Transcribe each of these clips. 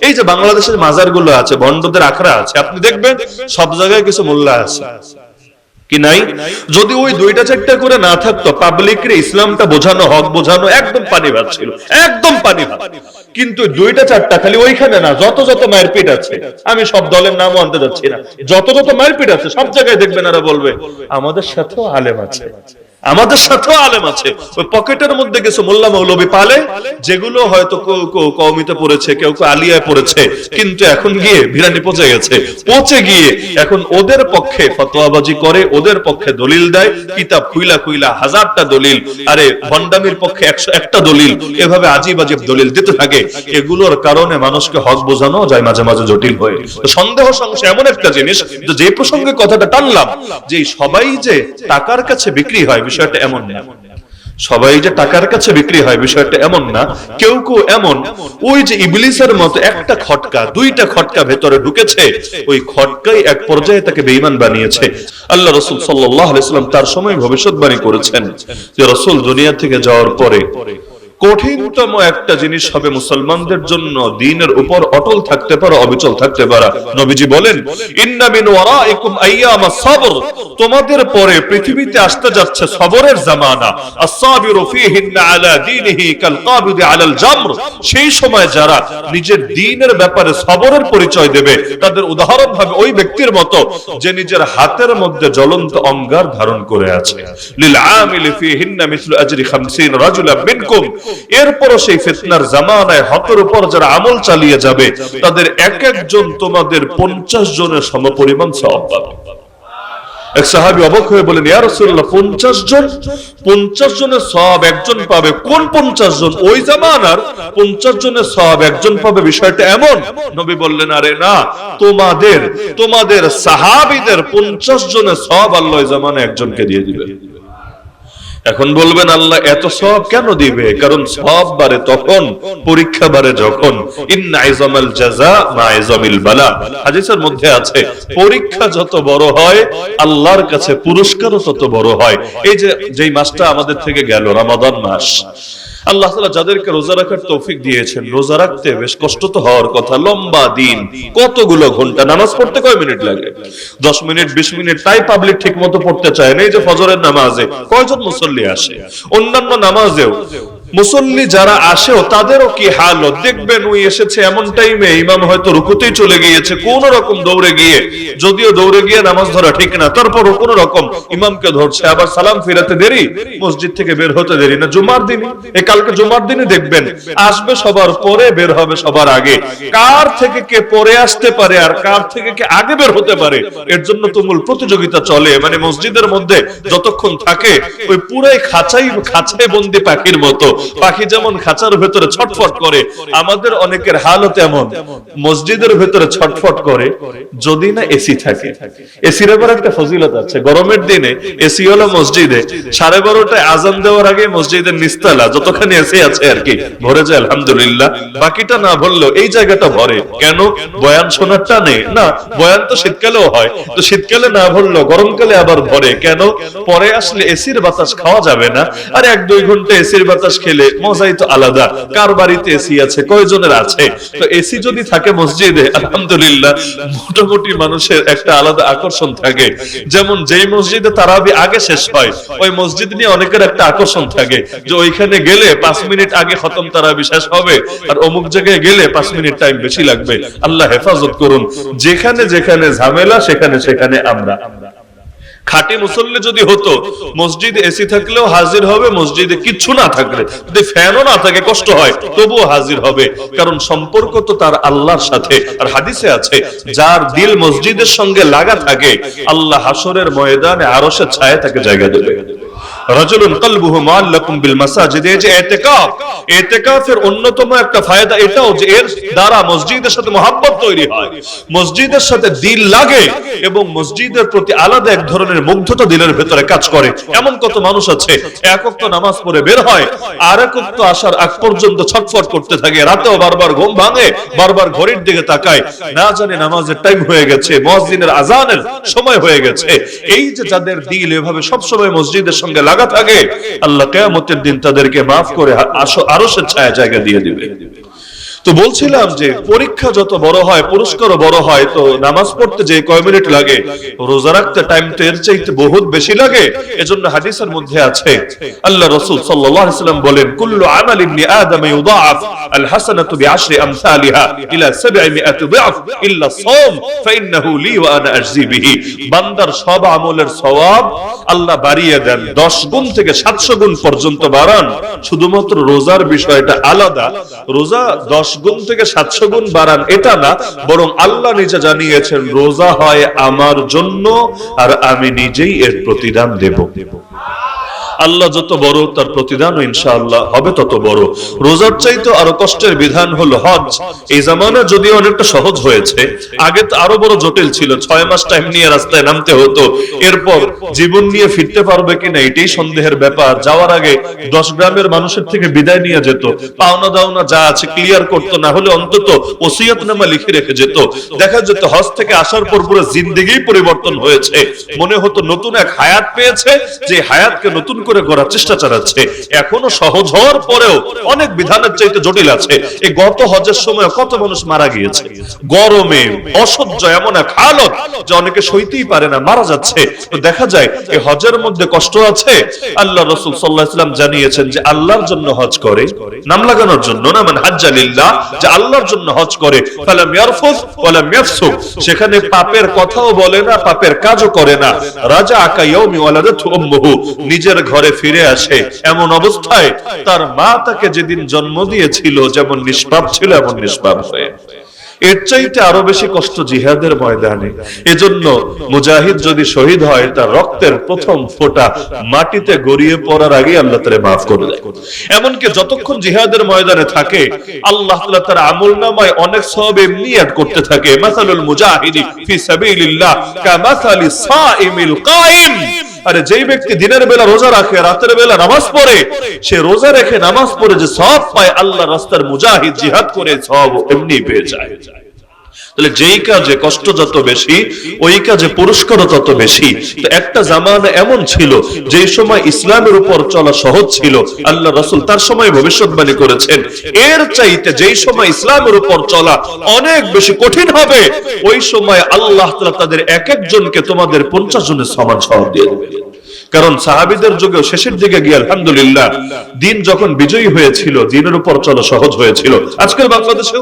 এই যে বাংলাদেশের মাজারগুলো আছে, ভণ্ডদের আখড়া আছে, আপনি দেখবেন সব জায়গায় কিছু মোল্লা আছে কি নাই? যদি ওই দুইটা চারটা করে না থাকতো, পাবলিকের ইসলামটা বোঝানো, হক বোঝানো একদম পানি ভাত ছিল, একদম পানি ভাত। কিন্তু দুইটা চারটা খালি ওইখানে না, যত যত মারপিট আছে, আমি সব দলের নামও আনতে যাচ্ছি না, যত যত মারপিট আছে সব জায়গায় দেখবেন এরা বলবে আমাদের সাথেও আলেম আছে, আমাদের সাথেও আলেম আছে। ওই পকেটের মধ্যে কিছু মোল্লা মৌলবী পালে, যেগুলো হয়তো কওমিতে পড়েছে, কেউ কেউ আলিয়ায় পড়েছে, কিন্তু এখন গিয়ে ভিরানি পচে গেছে, পচে গিয়ে এখন ওদের পক্ষে ফতোয়াবাজি করে, ওদের পক্ষে দলিল দেয়, কিতাব খুইলা খুইলা হাজারটা দলিল, আরে ভণ্ডামির পক্ষে 101টা দলিল, এভাবে আজিব আজিব দলিল দিতে থাকে। এগুলোর কারণে মানুষকে হক বোঝানো যায় মাঝে মাঝে জটিল হয়ে। তো সন্দেহ সংশয় এমন একটা জিনিস, যে প্রসঙ্গে কথাটা টানলাম, যে সবাই যে টাকার কাছে বিক্রি হয় বিষয়টা এমন না, সবাই যে টাকার কাছে বিক্রি হয় বিষয়টা এমন না। কেউ কেউ এমন, ওই যে ইবলিসের মতো একটা খটকা দুইটা খটকা ভেতরে ঢুকেছে, ওই খটকাই এক পর্যায়ে তাকে বেঈমান বানিয়েছে। আল্লাহ রাসূল সাল্লাল্লাহু আলাইহি ওয়াসাল্লাম তার সময় ভবিষ্যৎবাণী করেছেন যে রাসূল দুনিয়া থেকে যাওয়ার পরে কঠিনতম একটা জিনিস হবে মুসলমানদের জন্য দ্বীনের উপর অটল থাকতে পারা, অবিচল থাকতে পারা। নবীজি বলেন, ইন্না মিন ওয়ারাইকুম আইয়ামাস সাবর, তোমাদের পরে পৃথিবীতে আসতে যাচ্ছে সবরের জামানা। আস-সাবিরু ফীহিন্না আলা দীনিহি কাল কাবিদি আলাল জামর, সেই সময় যারা নিজের দ্বীনের ব্যাপারে সবরের পরিচয় দেবে, তাদের উদাহরণ হবে ওই ব্যক্তির মতো যে নিজের হাতের মধ্যে জ্বলন্ত অঙ্গার ধারণ করে আছে। লিল আমিলি ফীহিন্না মিসলু আজরি 50 রাজুলান মিনকুম, এরপরও সেই ফিতনার জামানায় হকের উপর যারা আমল চালিয়ে যাবে, তাদের এক একজন তোমাদের 50 জনের সমপরিমাণ সওয়াব পাবে। এক সাহাবী অবাক হয়ে বলেন, ইয়া রাসূলুল্লাহ, 50 জন? 50 জনের সওয়াব একজন পাবে? কোন 50 জন? ওই জামানার 50 জনের সওয়াব একজন পাবে, বিষয়টা এমন? নবী বললেন, আরে না, তোমাদের সাহাবীদের 50 জনের সওয়াব আল্লাহ ওই জামানায় একজনকে দিয়ে দিবে। এখন বলবেন, আল্লাহ এত সওয়াব কেন দিবে? কারণ সওয়াব বাড়ে তখন, পরীক্ষা বাড়ে যখন। ইন্না ইজামাল জাযা মা ইজামিল বালা, হাদিসের মধ্যে আছে, পরীক্ষা যত বড় হয় আল্লাহর কাছে পুরস্কারও তত বড় হয়। এই যে যেই মাসটা আমাদের থেকে গেল, রমাদান মাস, আল্লাহ তাআলা যাদেরকে রোজা রাখার তৌফিক দিয়েছেন, রোজা রাখতে বেশ কষ্ট তো হওয়ার কথা, লম্বা দিন, কতগুলো ঘন্টা, নামাজ পড়তে কয় মিনিট লাগে? 10 মিনিট 20 মিনিট, তাই পাবলিক ঠিক মতো পড়তে চায় না। এই যে ফজরের নামাজে কয়জন মুসল্লি আসে, অন্যান্য নামাজেও মুসল্লি যারা আসেও তাদেরও কি হালত দেখবেন, ওই এসেছে এমন টাইমে ইমাম হয়তো রুকুতেই চলে গিয়েছে, কোন রকম দৌড়ে গিয়ে, যদিও দৌড়ে গিয়ে নামাজ ধরা ঠিক না, তারপরও কোন রকম ইমামকে ধরছে, আবার সালাম ফিরাতে দেরি, মসজিদ থেকে বের হতে দেরি। না জুমার দিনে, এই কালকে জুমার দিনে দেখবেন আসবে সবার পরে, বের হবে সবার আগে। কার থেকে কে পরে আসতে পারে আর কার থেকে কে আগে বের হতে পারে, এর জন্য তুমুল প্রতিযোগিতা চলে। মানে মসজিদের মধ্যে যতক্ষণ থাকে, ওই পুরাই খাঁচাই বন্দি পাখির মতো। পাখি যেমন খাঁচার ভেতরে ছটফট করে, আমাদের অনেকের হালত এমন, মসজিদের ভেতরে ছটফট করে যদি না এসি থাকে। এসির আবার একটা ফজিলত আছে, গরমের দিনে এসি হলো মসজিদে 12:30টায় আজান দেওয়ার আগে মসজিদের নিস্তালা যতখানি এসি আছে আর কি ভরে যায়, আলহামদুলিল্লাহ। বাকিটা না ভরলেও এই জায়গাটা ভরে। কেন? বয়ান শোনার টানে না, বয়ান তো শীতকালেও হয়, তো শীতকালে না ভরলো গরমকালে আবার ভরে। কেন? পরে আসলে এসির বাতাস খাওয়া যাবে না, আর 1-2 ঘন্টা এসির বাতাস খেলে মজাই তো আলাদা। কার বাড়িতে এসি আছে, কয়জনের আছে? তো এসি যদি থাকে মসজিদে, আলহামদুলিল্লাহ, মোটামুটি মানুষের একটা আলাদা আকর্ষণ থাকে। যেমন যেই মসজিদে তারাবি আগে শেষ হয়, ওই মসজিদ নিয়ে অনেকের একটা আকর্ষণ থাকে যে ওইখানে গেলে 5 মিনিট আগে খতম তারাবি শেষ হবে, আর অমুক জায়গায় গেলে 5 মিনিট টাইম বেশি লাগবে। আল্লাহ হেফাজত করুন। যেখানে যেখানে ঝামেলা, সেখানে সেখানে আমরা। খাঁটি মুসল্লি যদি হতো, মসজিদে এসি থাকলেও হাজির হবে, মসজিদে কিচ্ছু না থাকলে, যদি ফ্যানও না থাকে, কষ্ট হয়, তবুও হাজির হবে। কারণ সম্পর্ক তো তার আল্লাহর সাথে। আর হাদিসে আছে, যার দিল মসজিদের সঙ্গে লাগা থাকে, আল্লাহ হাসরের ময়দানে আরশের ছায়ায় তাকে জায়গা দেবে। রাজুলুন কলবুহু মুআল্লাকুম বিল মাসাজিদ, এই যে ইতিকাফ, ইতিকাফের অন্যতম একটা ফায়দা এটাও যে এর দ্বারা মসজিদের সাথে মহব্বত তৈরি হয়, মসজিদের সাথে দিল লাগে, এবং মসজিদের প্রতি আলাদা এক ধরনের মুগ্ধতা দিলের ভেতরে কাজ করে। এমন কত মানুষ আছে, এক ওয়াক্ত নামাজ পড়ে বের হয়, আর এক ওয়াক্ত আসার আগ পর্যন্ত ছটফট করতে থাকে, রাতেও বারবার ঘুম ভাঙে, বারবার ঘড়ির দিকে তাকায়, না জানে নামাজের টাইম হয়ে গেছে, মুয়াজ্জিনের আযানের সময় হয়ে গেছে। এই যে যাদের দিল এভাবে সব সময় মসজিদের সঙ্গে লাগা থাকে, আল্লাহ কিয়ামতের দিন তাদেরকে maaf করে আরশের ছায়া জায়গা দিয়ে দিবে। তো বলছিলাম যে পরীক্ষা যত বড় হয় পুরস্কারও বড় হয়, তো নামাজ পড়তে যে কয় মিনিট লাগে রোজা রাখতে টাইম তো এর চাইতে বহুত বেশি লাগে। এজন্য হাদিসের মধ্যে আছে আল্লাহ রাসূল সাল্লাল্লাহু আলাইহি ওয়াসাল্লাম বলেন, কুল্লু আমাল ইবনি আদম ইউদাআফ আল হাসানাতু বিআশরি আমসালিহা ইলা 700 দিআফ ইল্লা সাওম ফাইন্নাহু লি ওয়া আনা আজজি বিহি। বান্দার সব আমলের সওয়াব আল্লাহ বাড়িয়ে দেন, 10 গুণ থেকে 700 গুণ পর্যন্ত বাড়ান। শুধুমাত্র রোজার বিষয়টা আলাদা, রোজা 10 গুণ থেকে 700 গুণ বাড়ান এটা না, বরং আল্লাহ নিজে জানিয়েছেন রোজা হয় আমার জন্য আর আমি নিজেই এর প্রতিদান দেব। আল্লাহ যত বড় তার প্রতিদানও ইনশাআল্লাহ হবে তত বড়। রোজার চাইতে আরো কষ্টের বিধান হলো হজ। এই জামানা যদিও অনেকটা সহজ হয়েছে, আগে তো আরো বড় জটিল ছিল। 6 মাস টাইম নিয়ে রাস্তায় নামতে হতো, এরপর জীবন নিয়ে ফিরতে পারবে কিনা এটাই সন্দেহের ব্যাপার। যাওয়ার আগে 10 গ্রামের মানুষের থেকে বিদায় নিয়ে যেত, পাওনা দাওনা যা আছে ক্লিয়ার করতো, না হলে অন্তত ওসিয়তনামা লিখে রেখে যেত। দেখা যেত হজ থেকে আসার পর পুরো জিন্দেগি পরিবর্তন হয়েছে, মনে হতো নতুন এক হায়াত পেয়েছে, যে হায়াতকে নতুন করে গড়ার চেষ্টা চালাচ্ছে। এখনো সহজ হওয়ার পরেও অনেক বিধানের চাইতে জটিল আছে। এই গত হজের সময় কত মানুষ মারা গিয়েছে, গরমে অসহ্য এমন এক হালত যে অনেকে সইতেই পারে না, মারা যাচ্ছে। তো দেখা যায় এই হজের মধ্যে কষ্ট আছে। আল্লাহ রাসূল সাল্লাল্লাহু আলাইহি ওয়াসাল্লাম জানিয়েছেন যে আল্লাহর জন্য হজ করে, নাম লাগানোর জন্য না, মান হাজ্জা লিল্লাহ, যে আল্লাহর জন্য হজ করে, ফালাম ইয়ারফুস ওয়ালাম ইয়াফসুক, সেখানে পাপের কথাও বলে না, পাপের কাজও করে না। রাজা কা ইয়াউমি ওয়ালাদাতু উম্মুহু, নিজের ঘরে ফিরে আসে এমন অবস্থায় তার মা তাকে যেদিন জন্ম দিয়েছিল যেমন নিষ্পাপ ছিল এমন নিষ্পাপ হয়ে। এর চাইতে আরো বেশি কষ্ট জিহাদের ময়দানে। এজন্য মুজাহিদ যদি শহীদ হয় তার রক্তের প্রথম ফোঁটা মাটিতে গড়িয়ে পড়ার আগে আল্লাহ তাআলা মাফ করে দেয়। এমনকি যতক্ষণ জিহাদের ময়দানে থাকে আল্লাহ তাআলা তার আমলনামায় অনেক সওয়াব এমনি অ্যাড করতে থাকে। মাসালুল মুজাহিদি ফি সাবিলিল্লাহ কামাসালি সাইমিল কাইম, আরে যেই ব্যক্তি দিনের বেলা রোজা রাখে, রাতের বেলা নামাজ পড়ে, সে রোজা রেখে নামাজ পড়ে যে সওয়াব পায়, আল্লাহর রাস্তার মুজাহিদ জিহাদ করে সওয়াব এমনি পেয়ে যায়। তাহলে যেই কাজে কষ্ট যত বেশি ওই কাজে পুরস্কারও তত বেশি। তো একটা জামানা এমন ছিল যেই সময় ইসলামের উপর চলা সহজ ছিল, আল্লাহ রাসূল তার সময় ভবিষ্যৎবাণী করেছেন এর চাইতে যেই সময় ইসলামের উপর চলা অনেক বেশি কঠিন হবে, ওই সময় আল্লাহ তাআলা তাদের এক একজনকে তোমাদের 50 জনের সমান সওয়াব দিয়ে দেবেন। কারণ সাহাবীদের যুগে শেষের দিকে গিয়ে আলহামদুলিল্লাহ দিন যখন বিজয়ী হয়েছিল, দিনের উপর চলা সহজ হয়েছিল। আজকের বাংলাদেশে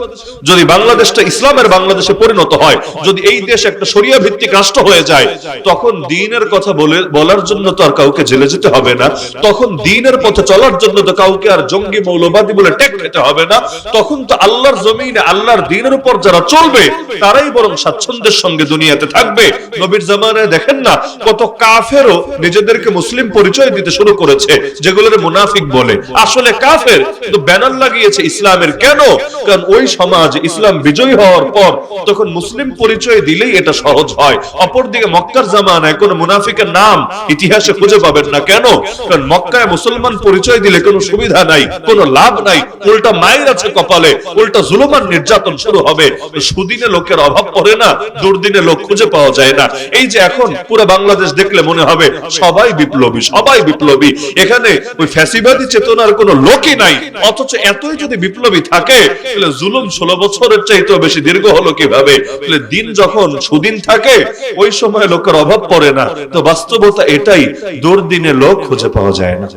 যদি বাংলাদেশটা ইসলামের বাংলাদেশে পরিণত হয়, যদি এই দেশ একটা শরিয়া ভিত্তিক রাষ্ট্র হয়ে যায়, তখন দ্বীনের কথা বলার জন্য তো আর কাউকে জেলে যেতে হবে না, তখন দ্বীনের পথে চলার জন্য তো কাউকে আর জঙ্গি মৌলবাদী বলে ট্যাগ খেতে হবে না। তখন তো আল্লাহর জমিনে আল্লাহর দ্বীনের উপর যারা চলবে তারাই বরং স্বাচ্ছন্দ্যের সঙ্গে দুনিয়াতে থাকবে। নবীর জামানায় দেখেন না কত কাফেরও নিজেদেরকে মুসলিম পরিচয় দিতে শুরু করেছে, যেগুলোর মুনাফিক বলে, আসলে কাফের, কিন্তু ব্যানার লাগিয়েছে ইসলামের। কেন? কারণ ওই সমাজ ইসলাম বিজয়ী হওয়ার পর তখন মুসলিম পরিচয় দিলেই এটা সহজ হয়। অপরদিকে মক্কার জামানায় কোন মুনাফিকের নাম ইতিহাসে খুঁজে পাবেন না। কেন? কারণ মক্কায় মুসলমান পরিচয় দিলে কোনো সুবিধা নাই, কোনো লাভ নাই, উল্টা মায়ের আছে কপালে, উল্টা জুলুমান নির্যাতন শুরু হবে। সুদিনে লোকের অভাব পড়ে না, দুর্দিনে লোক খুঁজে পাওয়া যায় না। এই যে এখন পুরো বাংলাদেশ দেখলে মনে হবে সবাই বিপ্লবী, সবাই বিপ্লবী, এখানে ওই ফ্যাসিবাদী চেতনার কোনো লোকই নাই। অথচ এতই যদি বিপ্লবী থাকে তাহলে জুলুম 16 বছরের চাইতেও বেশি দীর্ঘ হলো কিভাবে? তাহলে দিন যখন সুদিন থাকে ওই সময় লোকের অভাব পড়ে না। তো বাস্তবতা এটাই, দুর্দিনে লোক খুঁজে পাওয়া যায় না।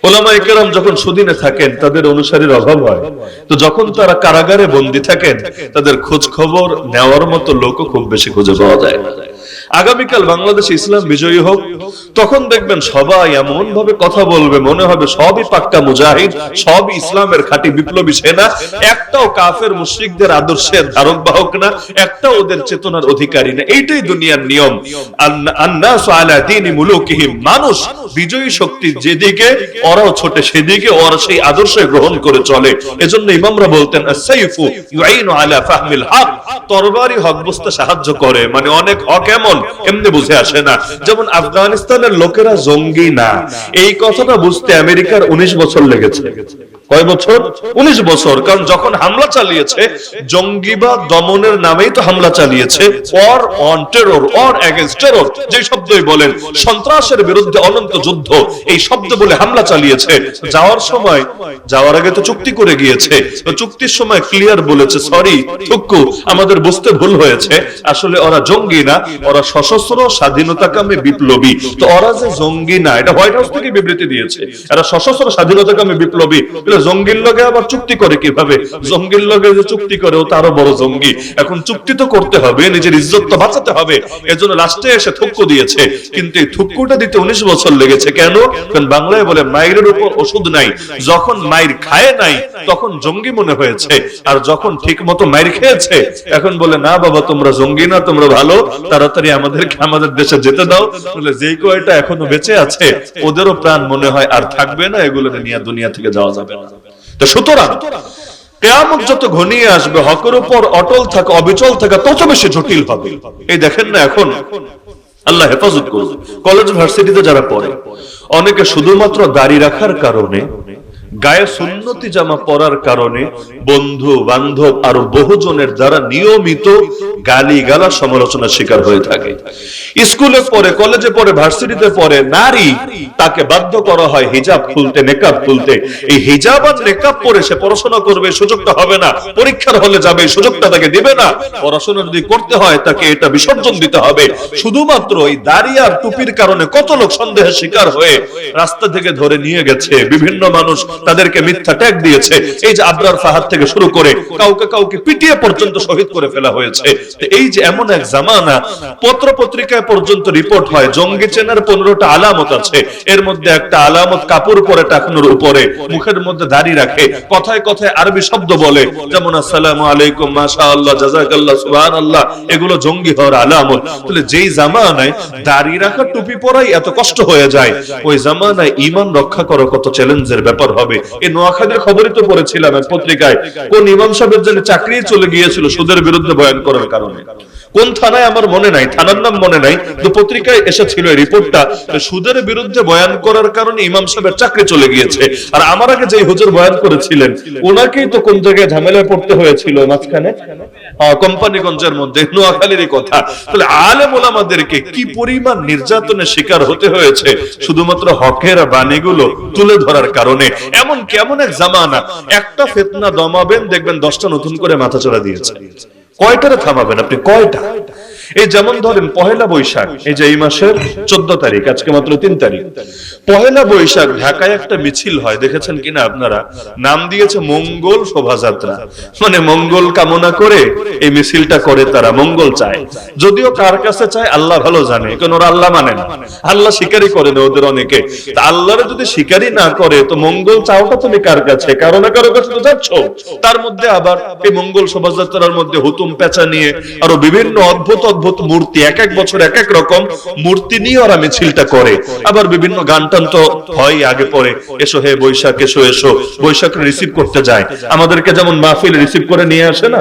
ওলামায়ে কেরাম যখন সুদিনে থাকেন তাদের অনুসারীর অভাব হয়, তো যখন তারা কারাগারে বন্দী থাকেন তাদের খোঁজ খবর নেওয়ার মতো লোকও খুব বেশি খুঁজে পাওয়া যায় না। আগামীকাল বাংলাদেশে ইসলাম বিজয়ী হোক, তখন দেখবেন সবাই এমন ভাবে কথা বলবে মনে হবে সবই পাক্কা মুজাহিদ, সবই ইসলামের খাঁটি বিপ্লবী সেনা, একটাও কাফের মুশরিকদের আদর্শের ধারক বাহক না, একটাও ওদের চেতনার অধিকারী না। এইটাই দুনিয়ার নিয়ম। আন্নাসু আলা দীনি মুলুকিহিম, মানুষ বিজয়ী শক্তির যেদিকে ওরাও ছোটে সেদিকে ওরা সেই আদর্শ গ্রহণ করে চলে। এজন্য ইমামরা বলতেন আস-সাইফু ইউইনু আলা ফাহমিল হক, তরবারি হক বুঝতে সাহায্য করে। মানে অনেক হক এমন এমনি বুঝে আসে না। যেমন আফগানিস্তানের লোকেরা জঙ্গি না, এই কথাটা বুঝতে আমেরিকার 19 বছর লেগেছে। কয় বছর? 19 বছর। কারণ যখন হামলা চালিয়েছে, জঙ্গিবাদ দমনের নামেই তো হামলা চালিয়েছে। War on terror, war against terror, যে শব্দই বলেন, সন্ত্রাসের বিরুদ্ধে অনন্ত যুদ্ধ, এই শব্দ বলে হামলা চালিয়েছে। যাওয়ার সময়, যাওয়ার আগে তো চুক্তি করে গিয়েছে, তো চুক্তির সময় ক্লিয়ার বলেছে, সরি থুক্কু, আমাদের বুঝতে ভুল হয়েছে, আসলে ওরা জঙ্গি না, ওরা সশস্ত্র স্বাধীনতাকামী বিপ্লবী। তো ওরা যে জঙ্গি না, এটা হোয়াইট হাউস থেকে বিবৃতি দিয়েছে, এরা সশস্ত্র স্বাধীনতাকামী বিপ্লবী। জঙ্গির লগে আবার চুক্তি করে কিভাবে? জঙ্গির লগে যে চুক্তি করে ও তারও বড় জঙ্গি। এখন চুক্তি তো করতে হবে, নিজের ইজ্জত তো বাঁচাতে হবে, এজন্য লাস্টে এসে থুক্কু দিয়েছে। কিন্তু এই থুক্কুটা দিতে 19 বছর লেগেছে। কেন? কারণ বাংলায় বলে মায়ের উপর ওষুধ নাই। যখন মায়ের খায় নাই তখন জঙ্গি মনে হয়েছে, আর যখন ঠিক মতো মায়ের খেয়েছে এখন বলে না বাবা তোমরা জঙ্গি না, তোমরা ভালো, তাড়াতাড়ি আমাদেরকে আমাদের দেশে যেতে দাও। বলে যেই কয়টা এখনো বেঁচে আছে ওদেরও প্রাণ মনে হয় আর থাকবে না, এগুলো নিয়ে দুনিয়া থেকে যাওয়া যাবে না। তো সুতরাং কিয়ামত যত ঘনিয়ে আসবে, হকের উপর অটল থাকা, অবিচল থাকা তত বেশি জটিল হবে। এই দেখেন না, এখন আল্লাহ হেফাজত করুন, কলেজ ভার্সিটিতে যারা পড়ে, অনেকে শুধুমাত্র দাড়ি রাখার কারণে, গায়ে সুন্নতি জামা পরার কারণে বন্ধু বান্ধব আর বহুজনের দ্বারা নিয়মিত গালি গালা সমালোচনার শিকার হয়ে থাকে। স্কুলে পড়ে, কলেজে পড়ে, ভার্সিটিতে পড়ে নারী, তাকে বাধ্য করা হয় হিজাব খুলতে, নেকাব খুলতে। এই হিজাব আর নেকাব পরে সে পড়াশোনা করবে, সুযোগটা হবে না। পরীক্ষার হলে যাবে, সুযোগটা তাকে দিবে না। পড়াশোনা যদি করতে হয় তাকে এটা বিসর্জন দিতে হবে। শুধুমাত্র এই দাড়ি আর টুপির কারণে কত লোক সন্দেহের শিকার হয়ে রাস্তা থেকে ধরে নিয়ে গেছে। বিভিন্ন মানুষ তাদেরকে মিথ্যা ট্যাগ দিয়েছে। এই যে আবরার ফাহাদ থেকে শুরু করে কাউকে কাউকে পিটিয়ে পর্যন্ত শহীদ করে ফেলা হয়েছে। এই যে এমন এক জামানা, পত্র পত্রিকায় পর্যন্ত রিপোর্ট হয় জঙ্গি চেনার 15টা আলামত আছে। এর মধ্যে একটা আলামত কাপড় পরে টাকনোর উপরে, মুখের মধ্যে দাড়ি রাখে, কথায় কথায় আরবি শব্দ বলে, যেমন আসসালামু আলাইকুম, মাশাআল্লাহ, জাযাকাল্লাহ, সুবহানাল্লাহ, এগুলো জঙ্গি হওয়ার আলামত। তাহলে যেই জামানায় দাড়ি রাখা, টুপি পরাই এত কষ্ট হয়ে যায়, ওই জামানায় ঈমান রক্ষা করা কত চ্যালেঞ্জের ব্যাপার হবে। এই নোয়াখালীর খবরই তো পড়েছিলাম এক পত্রিকায়, কোন ইমাম সাহেবের জন্য চাকরি চলে গিয়েছিল সুদের বিরুদ্ধে বয়ান করার কারণে। কোন থানায় আমার মনে নাই, থানার নাম মনে নাই, তো পত্রিকায় এসেছিল এই রিপোর্টটা, সুদের বিরুদ্ধে বয়ান করার কারণে ইমাম সাহেবের চাকরি চলে গিয়েছে। আর আমার আগে যে হুজুর বয়ান করেছিলেন ওনাকেই তো কোন জায়গায় ঝামেলায় পড়তে হয়েছিল মাঝখানে, কোম্পানিগঞ্জের মধ্যে, নোয়াখালীরই কথা। তাহলে আলেম ওলামাদেরকে কি পরিমাণ নির্যাতনের শিকার হতে হয়েছে শুধুমাত্র হকের বাণীগুলো তুলে ধরার কারণে। এমন কেমন এক জামানা, একটা ফিতনা দমাবেন দেখবেন 10টা নতুন করে মাথা চড়া দিয়েছে। কয়টারে থামাবেন আপনি, কয়টা? এই যেমন ধরেন পহেলা বৈশাখ, এই যে এই মাসের 14 তারিখ, আজকে মাত্র 3 তারিখ। পহেলা বৈশাখ ঢাকায় একটা মিছিল হয়, দেখেছেন কিনা আপনারা? নাম দিয়েছে মঙ্গল শোভাযাত্রা, মানে মঙ্গল কামনা করে এই মিছিলটা করে তারা, মঙ্গল চায়। যদিও কার কাছে চায় আল্লাহ ভালো জানে, কারণ ওরা আল্লাহ মানে না, আল্লাহ স্বীকারই করে না ওদের অনেকে। তা আল্লাহরে যদি স্বীকারই না করে তো মঙ্গল চাওটা তুমি কার কাছে? কারো না কারো কাছে তো যাচ্ছ। তার মধ্যে আবার এই মঙ্গল শোভাযাত্রার মধ্যে হুতুম পেঁচা নিয়ে আরো বিভিন্ন অদ্ভুত অদ্ভুত মূর্তি, এক এক বছর এক এক রকম মূর্তি নিয়ে ওরা মিছিলটা করে। আবার বিভিন্ন গান টান তো হয় আগে পরে, এসো হে বৈশাখ এসো এসো, বৈশাখ রিসিভ করতে যায়। আমাদেরকে যেমন মাহফিল রিসিভ করে নিয়ে আসে না,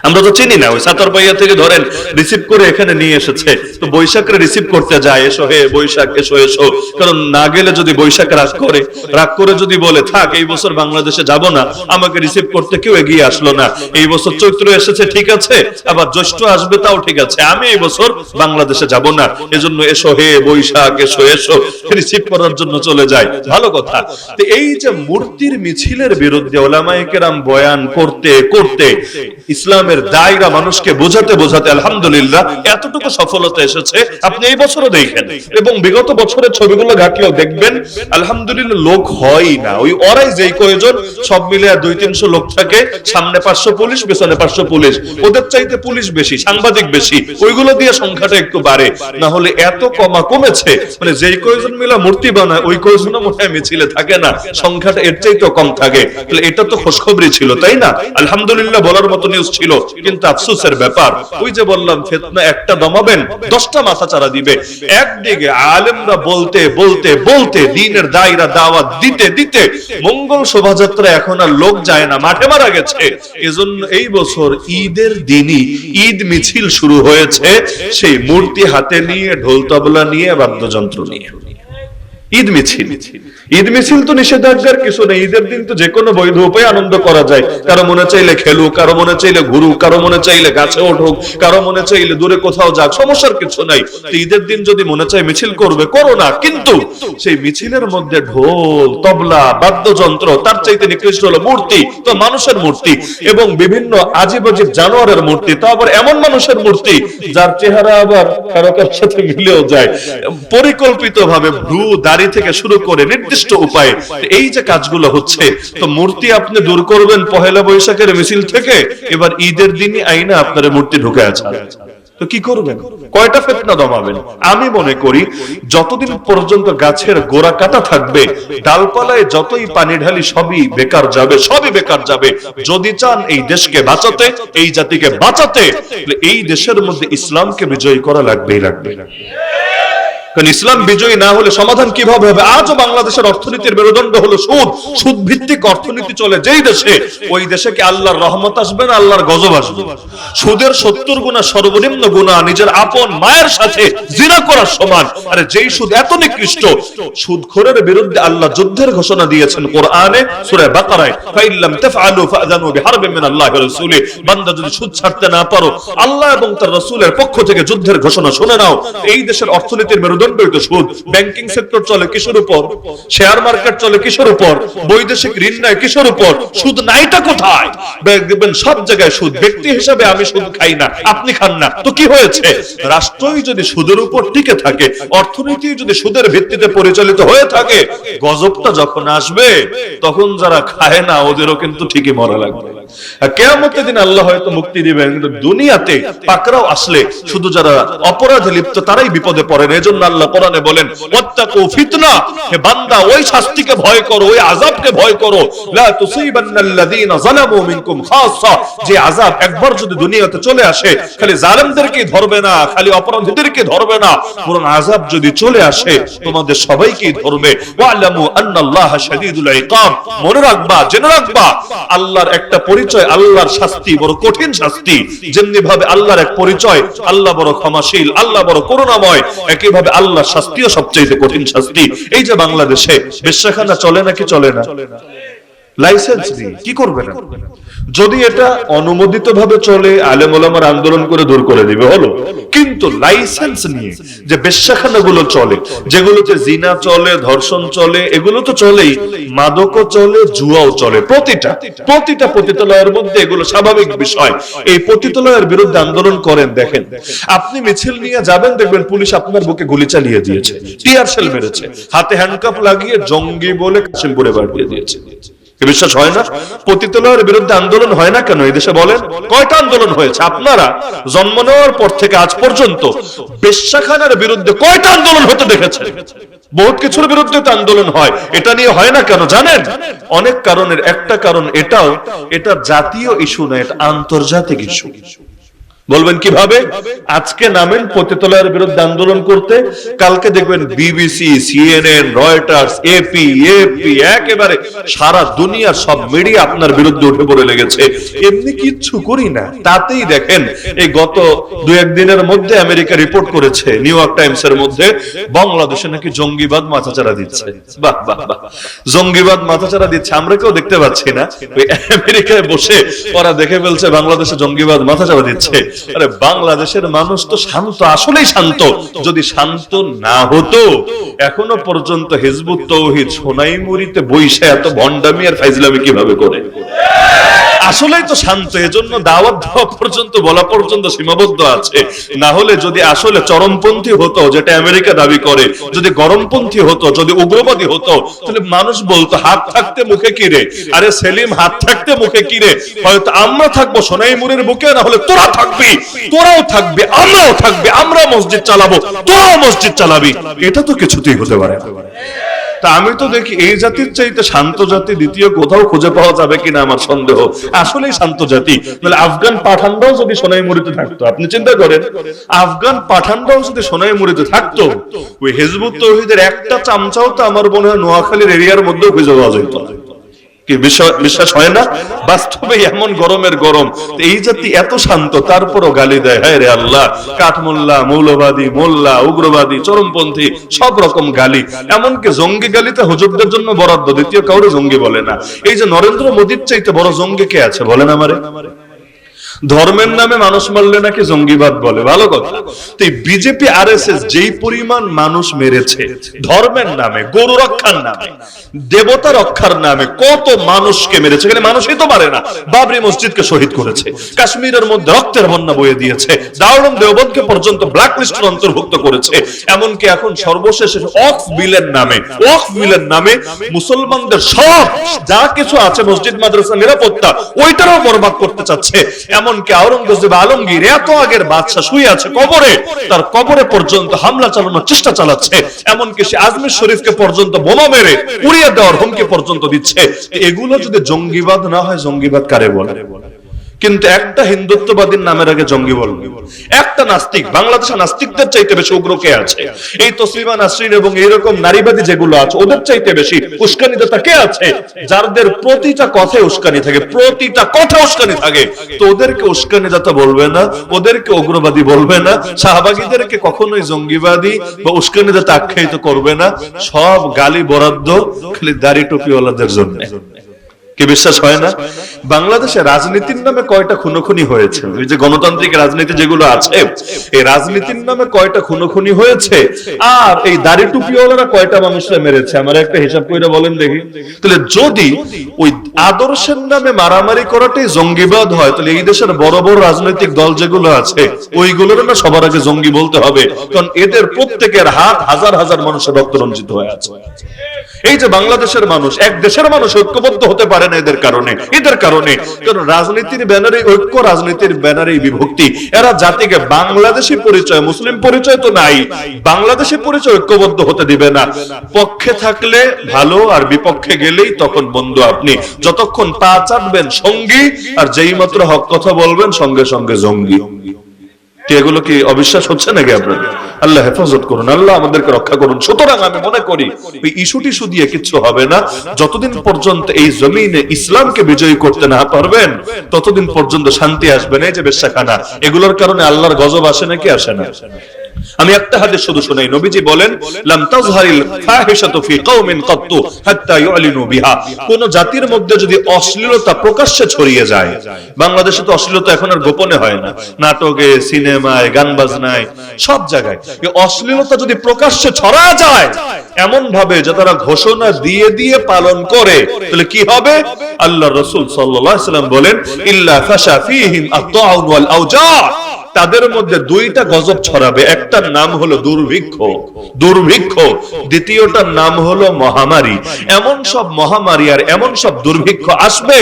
আমরা তো চিনি না, ওই সাতারপাইয়া থেকে ধরেন রিসিভ করে এখানে নিয়ে এসেছে, তো বৈশাখরে রিসিভ করতে যায়, এসো হে বৈশাখ এসো এসো। কারণ না গেলে যদি বৈশাখ রাগ করে যদি বলে থাক এই বছর বাংলাদেশে যাব না, আমাকে রিসিভ করতে কেউ এগিয়ে আসলো না, এই বছর চৈত্র এসেছে ঠিক আছে, আবার জ্যৈষ্ঠ আসবে তাও ঠিক আছে, আমি এই বছর বাংলাদেশে যাব না, এজন্য এসো হে বৈশাখ এসো এসো রিসিভ করার জন্য চলে যায়। ভালো কথা। তো এই যে মূর্তির মিছিলের বিরুদ্ধে ওলামায়ে কেরাম বয়ান করতে করতে ইসলামের দায়রা মানুষকে বোঝাতে বোঝাতে আলহামদুলিল্লাহ এতটুকু সফলতা এসেছে। আপনি এই বছরও দেখেন এবং বিগত বছরের ছবিগুলো ঘাটলেও দেখবেন আলহামদুলিল্লাহ লোক হয় না, ওই ওরাই যেই কয়জন সব মিলে 200-300 লোক থাকে, সামনে 500 পুলিশ, পেছনে 500 পুলিশ, ওদের চাইতে পুলিশ বেশি, সাংবাদিক বেশি, ওইগুলো দিয়ে সংখ্যাটা একটু বাড়ে। না হলে এত কমেছে, মানে যেই কয়জন মিলে মূর্তি বানায় ওই কয়জন মোটায় মিছিলে থাকে না, সংখ্যাটা এর চাইতেও কম থাকে। তাহলে এটা তো খুশখবরি ছিল, তাই না? আলহামদুলিল্লাহ বলার মতো নিউজ ছিল। কিন্তু আফসোসের ব্যাপার, ওই যে বললাম ফিতনা একটা দমাবেন 10টা মাথা চারা দিবে। একদিকে আলেমরা বলতে বলতে বলতে দ্বীনের দায়রা দাওয়াত দিতে দিতে মঙ্গল শোভাযাত্রা এখন আর লোক যায় না, মাঠে মারা গেছে। এজন্য এই বছর ঈদের দিনই ঈদ মিছিল শুরু হয়েছে, সেই মূর্তি হাতে নিয়ে, ঢোল তবলা নিয়ে, বাদ্যযন্ত্র নিয়ে ঈদ মিছিল। ঈদ মিছিল তো নিষেধাজ্ঞার কিছু নেই, ঈদের দিন তো যে কোনো বৈধ উপায়ে আনন্দ করা যায়। কারো মনে চাইলে খেলুক, কারো মনে চাইলে ঘুরুক, কারো মনে চাইলে গাছে উঠুক, কারো মনে চাইলে দূরে কোথাও যাক, সমস্যার কিছু নাই। তো ঈদের দিন যদি মনে চায় মিছিল করবে, করো না, কিন্তু সেই মিছিলের মধ্যে ঢোল তবলা বাদ্যযন্ত্র, তার চাইতে নিকৃষ্ট হলো মূর্তি, তো মানুষের মূর্তি এবং বিভিন্ন আজিব আজিব জানোয়ারের মূর্তি, তো আবার এমন মানুষের মূর্তি যার চেহারা আবার কারো কারোর সাথে মিলেও যায়, পরিকল্পিত ভাবে ভ্রু দাড়ি থেকে শুরু করে নির্দিষ্ট উপায়ে এই যে কাজগুলো হচ্ছে। তো মূর্তি আপনি দূর করবেন পহেলা বৈশাখের মিছিল থেকে, এবার ঈদের দিনই আইনা আপনার মূর্তি ঢুকে আছে, তো কি করবেন? কয়টা ফিতনা দমাবেন? আমি মনে করি যতদিন পর্যন্ত গাছের গোড়া কাটা থাকবে, ডালপালায় যতই পানি ঢালি সবই বেকার যাবে, সবই বেকার যাবে। যদি চান এই দেশকে বাঁচাতে, এই জাতিকে বাঁচাতে, এই দেশের মধ্যে ইসলামকে বিজয়ী করা লাগবেই লাগবে। কারণ ইসলাম বিজয়ী না হলে সমাধান কিভাবে হবে? আজও বাংলাদেশের অর্থনীতির মেরুদণ্ড হলো সুদ, সুদ ভিত্তিক অর্থনীতি চলে যেই দেশে, ওই দেশে কি আল্লাহর রহমত আসবে না আল্লাহর গজব আসবে? সুদের 70 গুণা সর্বনিম্ন গুণা নিজের আপন মায়ের সাথে জিনা করার সমান। আরে যেই সুদ এত নিকৃষ্ট, সুদখোরের বিরুদ্ধে আল্লাহ যুদ্ধের ঘোষণা দিয়েছেন কোরআনে সূরা বাকারায়, ফাইল্লাম তাফআলু ফাযানু বিহারবিন মিনাল্লাহি ওয়া রাসূলি। বান্দা যদি সুদ ছাড়তে না পারো, আল্লাহ এবং তার রাসূলের পক্ষ থেকে যুদ্ধের ঘোষণা শুনে নাও। এই দেশের অর্থনীতির মেরুদণ্ড সুদ। ব্যাংকিং সেক্টর চলে কিসের উপর? শেয়ার মার্কেট চলে কিসের উপর? বৈদেশিক ঋণ নেয় কিসের উপর? সুদ নাইটা কোথায়? দেখবেন সব জায়গায় সুদ। ব্যক্তি হিসেবে আমি সুদ খাই না, আপনি খান না, তো কি হয়েছে? রাষ্ট্রই যদি সুদের উপর টিকে থাকে, অর্থনীতি যদি সুদের ভিত্তিতে পরিচালিত হয়ে থাকে, গজবটা যখন আসবে তখন যারা খায় না ওদেরও কিন্তু ঠিকই মরা লাগবে। কিয়ামতের দিন আল্লাহ হয়তো মুক্তি দিবেন, কিন্তু দুনিয়াতে পাকড়াও আসলে শুধু যারা অপরাধে লিপ্ত তারাই বিপদে পড়েন। এজন্য আল্লাহ কোরআনে বলেন, ওয়াত্তাকু ফিতনা, হে বান্দা ওই শাস্তিকে ভয় করো, ওই আযাবকে ভয় করো, লা তুসিবান্নাল্লাযীনা যালামু মিনকুম খাসসা, যে আযাব একবার যদি দুনিয়াতে চলে আসে, খালি জালেমদেরকে ধরবে না, খালি অপরাধীদেরকে ধরবে না, বরং আযাব যদি চলে আসে তোমাদের সবাইকেই ধরবে। ওয়ালামু আন্নাল্লাহা শাদীদুল ইকাব, মনে রাখবা, জেনে রাখবা, আল্লাহর একটা পরিচয়, আল্লাহর শাস্তি বড় কঠিন শাস্তি। যেমনি ভাবে আল্লাহর এক পরিচয়, আল্লাহ বড় ক্ষমাশীল, আল্লাহ বড় করুণাময়, একইভাবে আল্লাহর শাস্তিও সবচেয়ে কঠিন শাস্তি। এই যে বাংলাদেশে বেশ্যাখানা চলে নাকি চলে না? লাইসেন্স দিয়ে কি করবে না? যদি এটা অনুমোদিত ভাবে চলে, আলেম ওলামার আন্দোলন করে দূর করে দিবে, হলো। কিন্তু লাইসেন্স নিয়ে যে বেশ্যাখানাগুলো চলে, যেগুলোতে জিনা চলে, ধর্ষণ চলে, এগুলো তো চলেই, মাদকও চলে, জুয়াও চলে, প্রতিটা পতিতালয়ের মধ্যে এগুলো স্বাভাবিক বিষয়। এই পতিতালয়ের বিরুদ্ধে আন্দোলন করেন, দেখেন আপনি মিছিল নিয়ে যাবেন, দেখবেন পুলিশ আপনার বুকে গুলি চালিয়ে দিয়েছে, টিয়ার শেল মেরেছে, হাতে হ্যান্ডকাপ লাগিয়ে জঙ্গি বলে কাশিমপুরে পাঠিয়ে দিয়েছে। বিশ্বাস হয় না? পতিতালয়ের বিরুদ্ধে আন্দোলন হয় না কেন এই দেশে বলেন? কয়টা আন্দোলন হয়েছে? আপনারা জন্ম নেওয়ার পর থেকে আজ পর্যন্ত বেশ্যাখানার বিরুদ্ধে কয়টা আন্দোলন হতে দেখেছেন? বহুত কিছুর বিরুদ্ধে তো আন্দোলন হয়, এটা নিয়ে হয় না কেন জানেন? অনেক কারণের একটা কারণ এটাও, এটা জাতীয় ইস্যু না, এটা আন্তর্জাতিক ইস্যু। বলবেন কিভাবে? আজকে নামেন পতিতালয়ের বিরুদ্ধে আন্দোলন করতে, কালকে দেখবেন বিবিসি, সিএনএন, রয়টার্স, এপি, একেবারে সারা দুনিয়ার সব মিডিয়া আপনার বিরুদ্ধে উঠে পড়ে লেগেছে। এমনি কিচ্ছু করি না, তাতেই দেখেন এই গত 2-1 দিনের মধ্যে আমেরিকা রিপোর্ট করেছে নিউ ইয়র্ক টাইমস এর মধ্যে, বাংলাদেশে নাকি জঙ্গিবাদ মাথাচাড়া দিচ্ছে। বাহ বাহ বাহ, জঙ্গিবাদ মাথাচাড়া দিচ্ছে, আমরা কেউ দেখতে পাচ্ছি না, ওই আমেরিকায় বসে ওরা দেখে ফেলছে বাংলাদেশে জঙ্গিবাদ মাথাচাড়া দিচ্ছে। আরে বাংলাদেশের মানুষ তো শান্ত, আসলেই শান্ত। যদি শান্ত না হতো এখনো পর্যন্ত হিজবুত তৌহিদ সোনাইমুড়িতে বইসা এত ভণ্ডামি আর ফাইজলামি কিভাবে করে? আসলেই তো শান্ত, এজন্য দাওয়াত দেওয়া পর্যন্ত, বলা পর্যন্ত সীমাবদ্ধ আছে। না হলে যদি আসলে চরমপন্থী হতো, যেটা আমেরিকা দাবি করে, যদি গরমপন্থী হতো, যদি উগ্রবাদী হতো, তাহলে মানুষ বলতো হাত থাকতে মুখে কিরে। আরে সেলিম, হাত থাকতে মুখে কিরে? হয়তো আমরা থাকবো সোনাইমুড়ির বুকে, না হলে তোরা থাকবি, তোরাও থাকবে, আমরাও থাকবে, আমরা মসজিদ চালাবো, তোরাও মসজিদ চালাবি। এটা তো কিছুতেই হতে পারে না। তা আমি তো দেখি এই জাতির চাইতে শান্ত জাতি দ্বিতীয় কোথাও খুঁজে পাওয়া যাবে কিনা আমার সন্দেহ। আসলেই শান্ত জাতি। তাহলে আফগান পাঠানরাও যদি সোনাইমুড়িতে থাকতো, আপনি চিন্তা করেন, আফগান পাঠানরাও যদি সোনাইমুড়িতে থাকতো, ওই হিজবুত তৌহিদের একটা চামচাও তো আমার মনে হয় নোয়াখালীর এরিয়ার মধ্যেও খুঁজে পাওয়া যেত। কি বিশ্বাস হয় না? বাস্তবে এমন গরমের গরম, এই জাতি এত শান্ত, তারপরও গালি দেয়। হ্যাঁ রে আল্লাহ, কাঠমোল্লা, মৌলবাদী, মোল্লা, উগ্রবাদী, চরমপন্থী, সব রকম গালি। এমনকি জঙ্গি গালিতে হুজুরদের জন্য বরাদ্দ, দ্বিতীয় কাউরে জঙ্গি বলে না। এই যে নরেন্দ্র মোদীর চাইতে বড় জঙ্গি কে আছে বলেন আমারে? ধর্মের নামে মানুষ মারলে নাকি জঙ্গিবাদ বলে, ভালো কথা। তো বিজেপি আরএসএস যেই পরিমাণ মানুষ মেরেছে ধর্মের নামে, গরু রক্ষার নামে, দেবতা রক্ষার নামে কত মানুষকে মেরেছে। এখানে মানুষই তো পারে না। বাবরি মসজিদকে শহীদ করেছে, কাশ্মীরের মধ্যে রক্তের বন্যা বয়ে দিয়েছে, দারুণ দেওবন্দকে পর্যন্ত ব্ল্যাক লিস্টের অন্তর্ভুক্ত করেছে। এমনকি এখন সর্বশেষে ওয়াকফ বিলের নামে মুসলমানদের সব যা কিছু আছে, মসজিদ মাদ্রাসা নিরাপত্তা, ওইটারও বরবাদ করতে চাচ্ছে। এমনকি আওরঙ্গজেব আলমগীর এত আগের বাদশা শুয়ে আছে কবরে, তার কবরে পর্যন্ত হামলা চালানোর চেষ্টা চালাচ্ছে। এমনকি সে আজমির শরীফকে পর্যন্ত বোমা মেরে উড়িয়ে দেওয়ার হুমকি পর্যন্ত দিচ্ছে। এগুলো যদি জঙ্গিবাদ না হয়, জঙ্গিবাদ কারে বলে? কিন্তু একটা হিন্দুত্ববাদীর নামের আগে জঙ্গি বলবে, একটা নাস্তিক, বাংলাদেশের নাস্তিকদের চাইতে বেশি উগ্র কে আছে? এই তসলিমা নাসরিন এবং এইরকম নারীবাদী যেগুলো আছে, ওদের চাইতে বেশি উস্কানিদাতা কে আছে? যাদের প্রতিটা কথায় উস্কানি থাকে, প্রতিটা কথা উস্কানি থাকে। তো ওদেরকে উস্কানিদাতা বলবে না, ওদেরকে উগ্রবাদী বলবে না, শাহবাগীদেরকে কখনোই জঙ্গিবাদী বা উস্কানিদাতা আখ্যায়িত করবে না। সব গালি বরাদ্দ খালি দাড়ি টুপিওয়ালাদের জন্য। কি বিশ্বাস হয় না? বাংলাদেশে রাজনীতির নামে কয়টা খুনোখুনি হয়েছে? এই যে গণতান্ত্রিক রাজনীতি যেগুলো আছে, এই রাজনীতির নামে কয়টা খুনোখুনি হয়েছে, আর এই দাড়ি টুপিওয়ালারা কয়টা মানুষরা মেরেছে? আমার একটা হিসাব করে বলেন দেখি। তাহলে যদি ওই আদর্শের নামে মারামারি করাটাই জঙ্গিবাদ হয়, তাহলে এই দেশের বড় বড় রাজনৈতিক দল যেগুলো আছে, ওইগুলোর না সবার আগে জঙ্গি বলতে হবে। কারণ এদের প্রত্যেকের হাত হাজার হাজার মানুষের রক্ত রঞ্জিত হয়ে আছে। এই যে বাংলাদেশের মানুষ, এক দেশের মানুষ ঐক্যবদ্ধ হতে পারে না এদের কারণে। কারণ রাজনীতির ব্যানারে ঐক্য, রাজনীতির ব্যানারে বিভক্তি। এরা জাতিকে বাংলাদেশি পরিচয়, মুসলিম পরিচয় তো নাই, বাংলাদেশি পরিচয় ঐক্যবদ্ধ হতে দিবে না। পক্ষে থাকলে ভালো, আর বিপক্ষে গেলেই তখন বন্ধু আপনি। যতক্ষণ পা চাটবেন সঙ্গী, আর যেই মাত্র হক কথা বলবেন সঙ্গে সঙ্গে জঙ্গি। এগুলো কি অবিশ্বাস হচ্ছে নাকি আপনার? আল্লাহ হেফাজত করুন, আল্লাহ আমাদেরকে রক্ষা করুন। সুতরাং আমি মনে করি ওই ইস্যু টিস্যু দিয়ে কিচ্ছু হবে না। যতদিন পর্যন্ত এই জমিনে ইসলামকে বিজয়ী করতে না পারবেন, ততদিন পর্যন্ত শান্তি আসবে না। এই যে বেশ্যাখানা, এগুলোর কারণে আল্লাহর গজব আসে নাকি আসে না? আমি একটা হাদিস শুধু শুনাই। নবীজি বলেন, লাম তাজহারিল ফাহিশাতু ফি কওমিন কাত্তু হাত্তা ইউলিনু বিহা। কোন জাতির মধ্যে যদি অশ্লীলতা প্রকাশ্যে ছড়িয়ে যায়, বাংলাদেশে তো অশ্লীলতা এখন আর গোপনে হয় না, নাটকে, সিনেমায়, গান বাজনায়, সব জায়গায় এই অশ্লীলতা যদি প্রকাশ্যে ছড়া যায় এমন ভাবে যে তারা ঘোষণা দিয়ে দিয়ে পালন করে, তাহলে কি হবে? আল্লাহর রাসূল সাল্লাল্লাহু আলাইহি ওয়াসাল্লাম বলেন, ইল্লা ফাশা ফীহিম আত-তাউন ওয়াল আওজা। তাদের মধ্যে দুইটা গজব ছড়াবে। একটার নাম হলো দুর্ভিক্ষ, দ্বিতীয়টার নাম হলো মহামারী। এমন সব মহামারী আর এমন সব দুর্ভিক্ষ আসবে,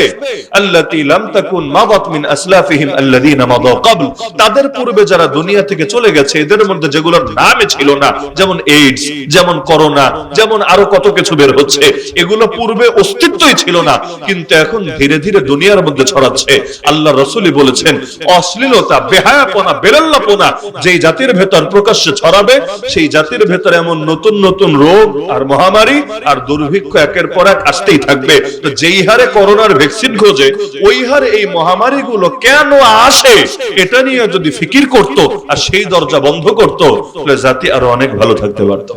আল্লাতী লাম তাকুন মাদাত মিন আসলাফিহিম আল্লাযীনা মাদাউ ক্বাবল। তাদের পূর্বে যারা দুনিয়া থেকে চলে গেছে, এদের মধ্যে যেগুলোর নামই ছিল না, যেমন এইডস, যেমন করোনা, যেমন আরো কত কিছু বের হচ্ছে, এগুলো পূর্বে অস্তিত্বই ছিল না, কিন্তু এখন ধীরে ধীরে দুনিয়ার মধ্যে ছড়াচ্ছে। আল্লাহ রাসূলই বলেছেন, অশ্লীলতা, বেহায়াপনা, বেলাল্লাপনা যেই জাতির ভেতর প্রকাশ্যে ছড়াবে, সেই জাতির ভেতর এমন নতুন নতুন রোগ আর মহামারী আর দুর্ভিক্ষ একের পর এক আসতেই থাকবে। তো যেই হারে করোনার ভ্যাকসিন খোঁজে, ওই হারে এই মহামারী গুলো কেন আসে এটা নিয়ে যদি ফিকির করত আর সেই দরজা বন্ধ করত, তাহলে জাতি আরো অনেক ভালো থাকতে পারত।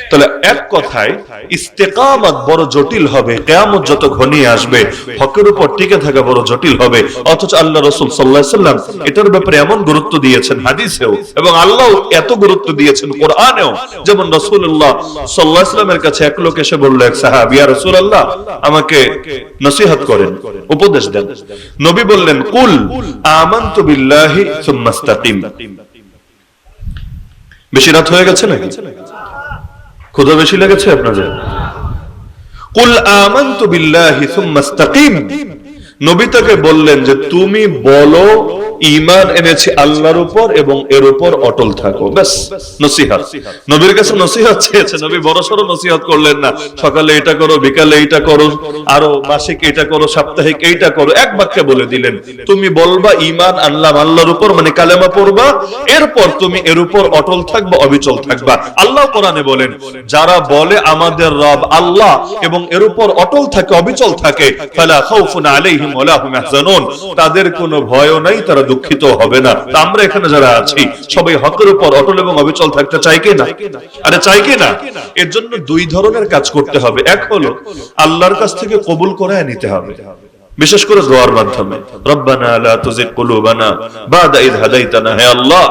তাহলে এক কথায় ইস্তেকামত বড় জটিল হবে, কিয়ামত যত ঘনিয়ে আসবে হকের উপর টিকে থাকা বড় জটিল হবে। অথচ আল্লাহ রাসূল সাল্লাল্লাহু আলাইহি ওয়াসাল্লাম এটার ব্যাপারে এমন গুরুত্ব দিয়েছেন হাদিসেও, এবং আল্লাহ এত গুরুত্ব দিয়েছেন কোরআনেও। যেমন রাসূলুল্লাহ সাল্লাল্লাহু আলাইহি ওয়াসাল্লামের কাছে এক লোক এসে বলল, এক সাহাবী, ইয়া রাসূলুল্লাহ, আমাকে নসিহত করেন, উপদেশ দেন। নবী বললেন, কুল আমানতু বিল্লাহি সুম্মা ইসতাকিম। বেশি রাত হয়ে গেছে নাকি? ক্ষুধা বেশি লেগেছে আপনাদের? কুল আমানতু বিল্লাহি সুম্মা ইসতাকিম। নবী তাকে বললেন যে তুমি বলো ঈমান এনেছি আল্লাহর উপর এবং এর উপর অটল থাকো। ব্যাস নসিহত। নবীর কাছে নসিহত চেয়েছে, নবী বড়সড় নসিহত করলেন না, সকালে এটা করো, বিকালে এটা করো, আরো মাসিক এটা করো, সাপ্তাহিক এইটা করো। এক বাক্যে বলে দিলেন তুমি বলবা ঈমান আনলাম আল্লাহর উপর, মানে কালেমা পড়বা, এরপর তুমি এর উপর অটল থাকবা, অবিচল থাকবা। আল্লাহ কোরআনে বলেন যারা বলে আমাদের রব আল্লাহ এবং এর উপর অটল থাকে, অবিচল থাকে, ফালা খাউফুন আলাইহিম ওয়ালা হুম ইয়াহজানুন, তাদের কোনো ভয়ও নাই, তারা দুঃখিত হবে না। আমরা এখানে যারা আছি সবাই হকের উপর অটল এবং অবিচল থাকতে চাই কি না? আরে চাই কি না? এর জন্য দুই ধরনের কাজ করতে হবে। এক হলো আল্লাহর কাছ থেকে কবুল করে নিতে হবে, বিশেষ করে দোয়ার মাধ্যমে। রব্বানা লা তুজিগ কুলুবানা বাদা ইয হাদাইতানা, হে আল্লাহ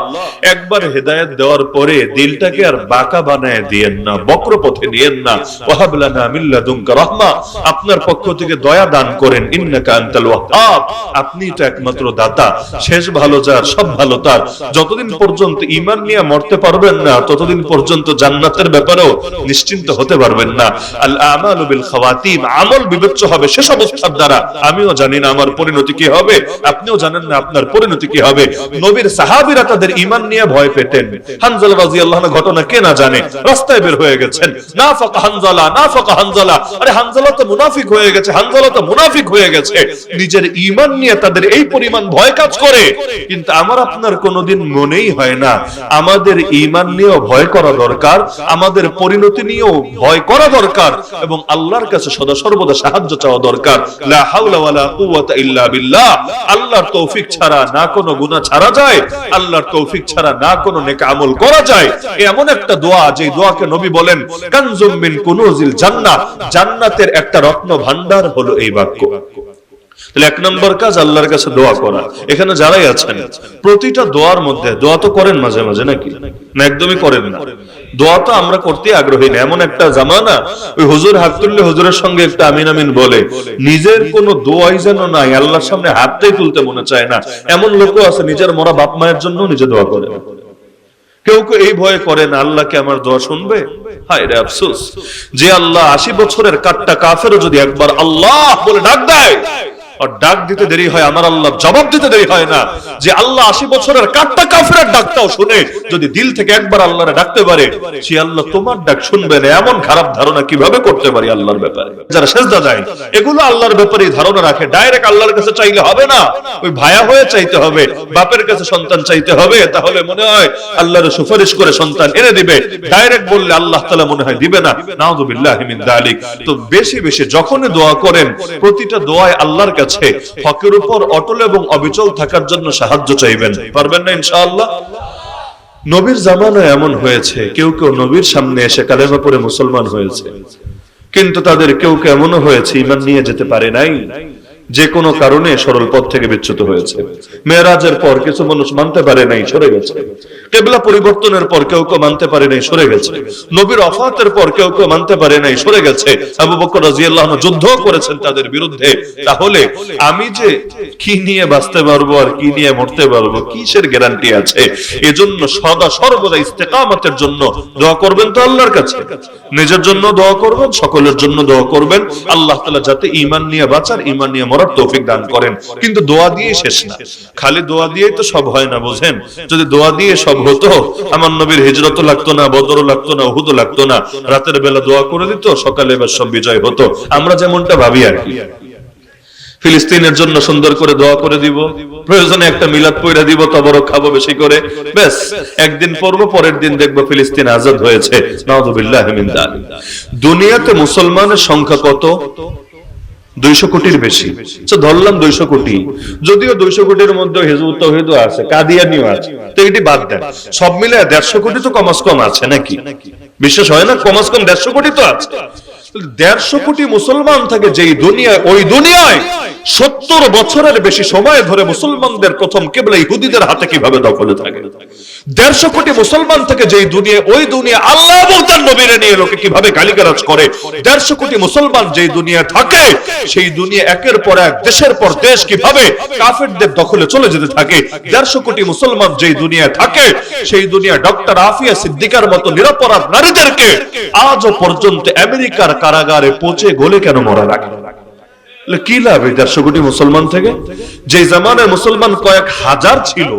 একবার হেদায়েত দেওয়ার পরে দিলটাকে আর বাঁকা বানায় দিয়েন না, বক্র পথে দিয়েন না। ওয়াহাব লানা মিন লাদুনকা রাহমা, আপনার পক্ষ থেকে দয়া দান করেন। ইন্নাকা আনতাল ওয়াহ্হাব, আপনিই তো একমাত্র দাতা, শেষ ভালো যার, সব ভালো তার। যতদিন পর্যন্ত ঈমান নিয়ে মরতে পারবেন না ততদিন পর্যন্ত জান্নাতের ব্যাপারেও নিশ্চিন্ত হতে পারবেন না। আল আমালু বিল খাওয়াতিম, আমল বিবেচ্য হবে শেষ অবস্থার দ্বারা। আমিও জানি না আমার পরিণতি কি হবে, আপনিও জানেন না আপনার পরিণতি কি হবে। নবীর সাহাবীরা তাদের ঈমান নিয়ে ভয় পেতেন। হানজালা রাদিয়াল্লাহু আনহু ঘটনা কে না জানে, রাস্তায় বের হয়ে গেছেন, নাফাকা হানজালা, নাফাকা হানজালা, আরে হানজালা তো মুনাফিক হয়ে গেছে, হানজালা তো মুনাফিক হয়ে গেছে। নিজের ঈমান নিয়ে তাদের এই পরিমাণ ভয় কাজ করে, কিন্তু আমার আপনার কোনোদিন মনেই হয় না আমাদের ঈমান নিয়েও ভয় করা দরকার, আমাদের পরিণতি নিয়েও ভয় করা দরকার, এবং আল্লাহর কাছে সদা সর্বদা সাহায্য চাওয়া দরকার। লা হাওলা ওয়ালা কুওয়াতা ইল্লা বিল্লাহ, আল্লাহর তৌফিক ছাড়া না কোনো গুনাহ ছাড়া যায়, আল্লাহর তৌফিক ছাড়া না কোনো নেক আমল করা যায়। এমন একটা দোয়া যে দোয়াকে নবী বলেন কানজুম মিন কুনুজিল জান্নাহ, জান্নাতের একটা রত্ন ভান্ডার হলো এই বাক্য। তাহলে এক নম্বর কাজ আল্লাহর কাছে দোয়া করা। এখানে যারাই আছেন প্রতিটা দোয়ার মধ্যে, দোয়া তো করেন মাঝে মাঝে নাকি? না একদমই করেন না। দোয়া তো আমরা করতে আগ্রহী না, এমন একটা জামানা ওই হুজুর হাত তুললে হুজুরের সঙ্গে একটা আমিন আমিন বলে, নিজের কোনো দোয়াই যেন নাই, আল্লাহর সামনে হাতটাই তুলতে মনে চায় না। এমন লোকও আছে নিজের মরা বাপ মায়ের জন্য নিজে দোয়া করে। কেউ কেউ এই ভয়ে করে না আল্লাহকে আমার দোয়া শুনবে। হায় রে আফসোস, যে আল্লাহ 80 বছরের কাট্টা কাফেরও যদি একবার আল্লাহ বলে ডাক দেয়, আর ডাক দিতে দেরি হয়, আমার আল্লাহ জবাব দিতে দেরি হয় না। যে আল্লাহ 80 বছরের কাট্টা কাফেরের ডাকটাও শুনে যদি দিল থেকে একবার আল্লাহরে ডাকতে পারে, সে আল্লাহ তোমার ডাক শুনবে না, এমন খারাপ ধারণা কিভাবে করতে পারি আল্লাহর ব্যাপারে? যারা সেজদা যায় এগুলো আল্লাহর ব্যাপারে ধারণা রাখে, ডাইরেক্ট আল্লাহর কাছে চাইলে হবে না, ওই ভায়া হয়ে চাইতে হবে, বাপের কাছে সন্তান চাইতে হবে, তাহলে মনে হয় আল্লাহর সুপারিশ করে সন্তান এনে দিবে। ডাইরেক্ট বললে আল্লাহ তাআলা মনে হয় দিবে না, নাউযুবিল্লাহি মিন যালিক। তো বেশি বেশি যখনই দোয়া করেন, প্রতিটা দোয়ায় আল্লাহর কাছে হকের উপর অটল এবং অবিচল থাকার জন্য সাহায্য চাইবেন। পারবেন না ইনশাআল্লাহ? নবীর জামানায় এমন হয়েছে, কেউ কেউ নবীর সামনে এসে কালেমা পড়ে মুসলমান হয়েছে, কিন্তু তাদের কেউ কেউ এমনও হয়েছে ঈমান নিয়ে যেতে পারে নাই, যে কোনো কারণে সরল পথ থেকে বিচ্যুত হয়েছে। মেরাজের পর কিছু মানুষ মানতে পারে নাই, সরে গেছে। কিবলা পরিবর্তনের পর কেউ কেউ মানতে পারে নাই, সরে গেছে। নবীর ওফাতের পর কেউ কেউ মানতে পারে নাই, সরে গেছে। আবু বকর রাদিয়াল্লাহু আনহু যুদ্ধ করেছেন তাদের বিরুদ্ধে। তাহলে আমি যে কি নিয়ে বাঁচতে পারবো আর কি নিয়ে মরতে পারবো, কিসের গ্যারান্টি আছে? এজন্য সদা সর্বদা ইস্তেকামতের জন্য দোয়া করবেন তো আল্লাহর কাছে, নিজের জন্য দোয়া করবেন, সকলের জন্য দোয়া করবেন। আল্লাহ তাআলা যাতে ঈমান নিয়ে বাঁচার, ঈমান নিয়ে মরার তৌফিক দান করেন। কিন্তু দোয়া দিয়ে শেষ না, খালি দোয়া দিয়েই তো সব হয় না, বুঝেন? যদি দোয়া দিয়ে সব হতো, আমার নবীর হিজরতও লাগতো না, বদরও লাগতো না, উহুদও লাগতো না। রাতের বেলা দোয়া করে দিত, সকালে এবার সব বিজয় হতো। আমরা যেমনটা ভাবি আর কি, ফিলিস্তিনের জন্য সুন্দর করে দোয়া করে দিব, প্রয়োজনে একটা মিলাদ পয়রা দিব, তবরক খাবো বেশি করে, ব্যাস একদিন পড়বো, পরের দিন দেখবো ফিলিস্তিন আজাদ হয়েছে। নাউযুবিল্লাহি মিন যালিক। দুনিয়াতে মুসলমানের সংখ্যা কত? 200 কোটির বেশি। আচ্ছা ধরলাম 200 কোটি, যদিও 200 কোটির মধ্যে হিজবুত তাওহীদ আছে, কাদিয়ানীও আছে, তো এটি বাদ দেন, সব মিলে 150 কোটি তো কমস কম আছে নাকি? বিশ্বাস হয় না? কমস কম 150 কোটি তো আছে। 150 কোটি মুসলমান থাকে যেই দুনিয়ায়, ওই দুনিয়ায় 70 বছরের বেশি সময় ধরে মুসলমানদের প্রথম কিবলা ইহুদিদের হাতে কিভাবে দখলে থাকে? 150 কোটি মুসলমান থেকে যেই দুনিয়া, ওই দুনিয়া আল্লাহ এবং তার নবীরে নিয়ে লোকে কিভাবে গালিগালাজ করে। 150 কোটি মুসলমান যেই দুনিয়া থাকে, সেই দুনিয়া একের পর এক, দেশের পর দেশ কিভাবে কাফেরদের দখলে চলে যেতে থাকে। 150 কোটি মুসলমান যেই দুনিয়া থাকে, সেই দুনিয়া ডক্টর আফিয়া সিদ্দিকার মতো নিরপরাধ নারীদেরকে আজও পর্যন্ত আমেরিকার কারাগারে পচে গলে কেন মরা লাগে? কি লাভ এই 150 কোটি মুসলমান থেকে? যে জামানায় মুসলমান কয়েক হাজার ছিল,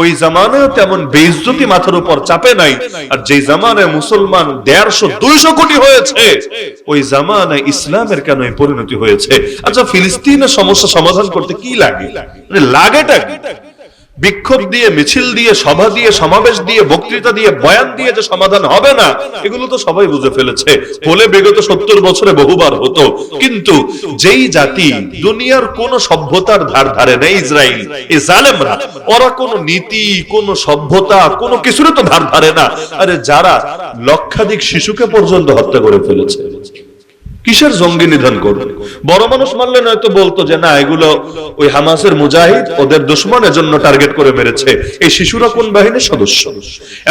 ওই জামানায় তেমন বেইজ্জতি মাথার উপর চাপে নাই। আর যে জামানায় মুসলমান 150-200 কোটি হয়েছে, ওই জামানায় ইসলামের কেন এই পরিণতি হয়েছে? আচ্ছা, ফিলিস্তিনের সমস্যা সমাধান করতে কি লাগে? লাগেটা কি? বিক্ষোভ দিয়ে, মিছিল দিয়ে, সভা দিয়ে, সমাবেশ দিয়ে, বক্তৃতা দিয়ে, বয়ান দিয়ে যে সমাধান হবে না, এগুলো তো সবাই বুঝে ফেলেছে। বলে বিগত 70 বছরে বহুবার হতো। কিন্তু যেই জাতি দুনিয়ার কোন সভ্যতার ধার ধারে নেই, ইসরায়েল, এই জালেমরা, ওরা কোন নীতি, কোন সভ্যতা, কোন কিছুর তো ধার ধারে না। আরে যারা লক্ষাধিক শিশুকে পর্যন্ত হত্যা করে ফেলেছে, কিসের জঙ্গি নিধন করবে? বড় মানুষ মানলে নয়তো বলতো যে না, এগুলো ওই হামাসের মুজাহিদ, ওদের দুশমনের জন্য টার্গেট করে মেরেছে। এই শিশুরা কোন বাহিনীর সদস্য?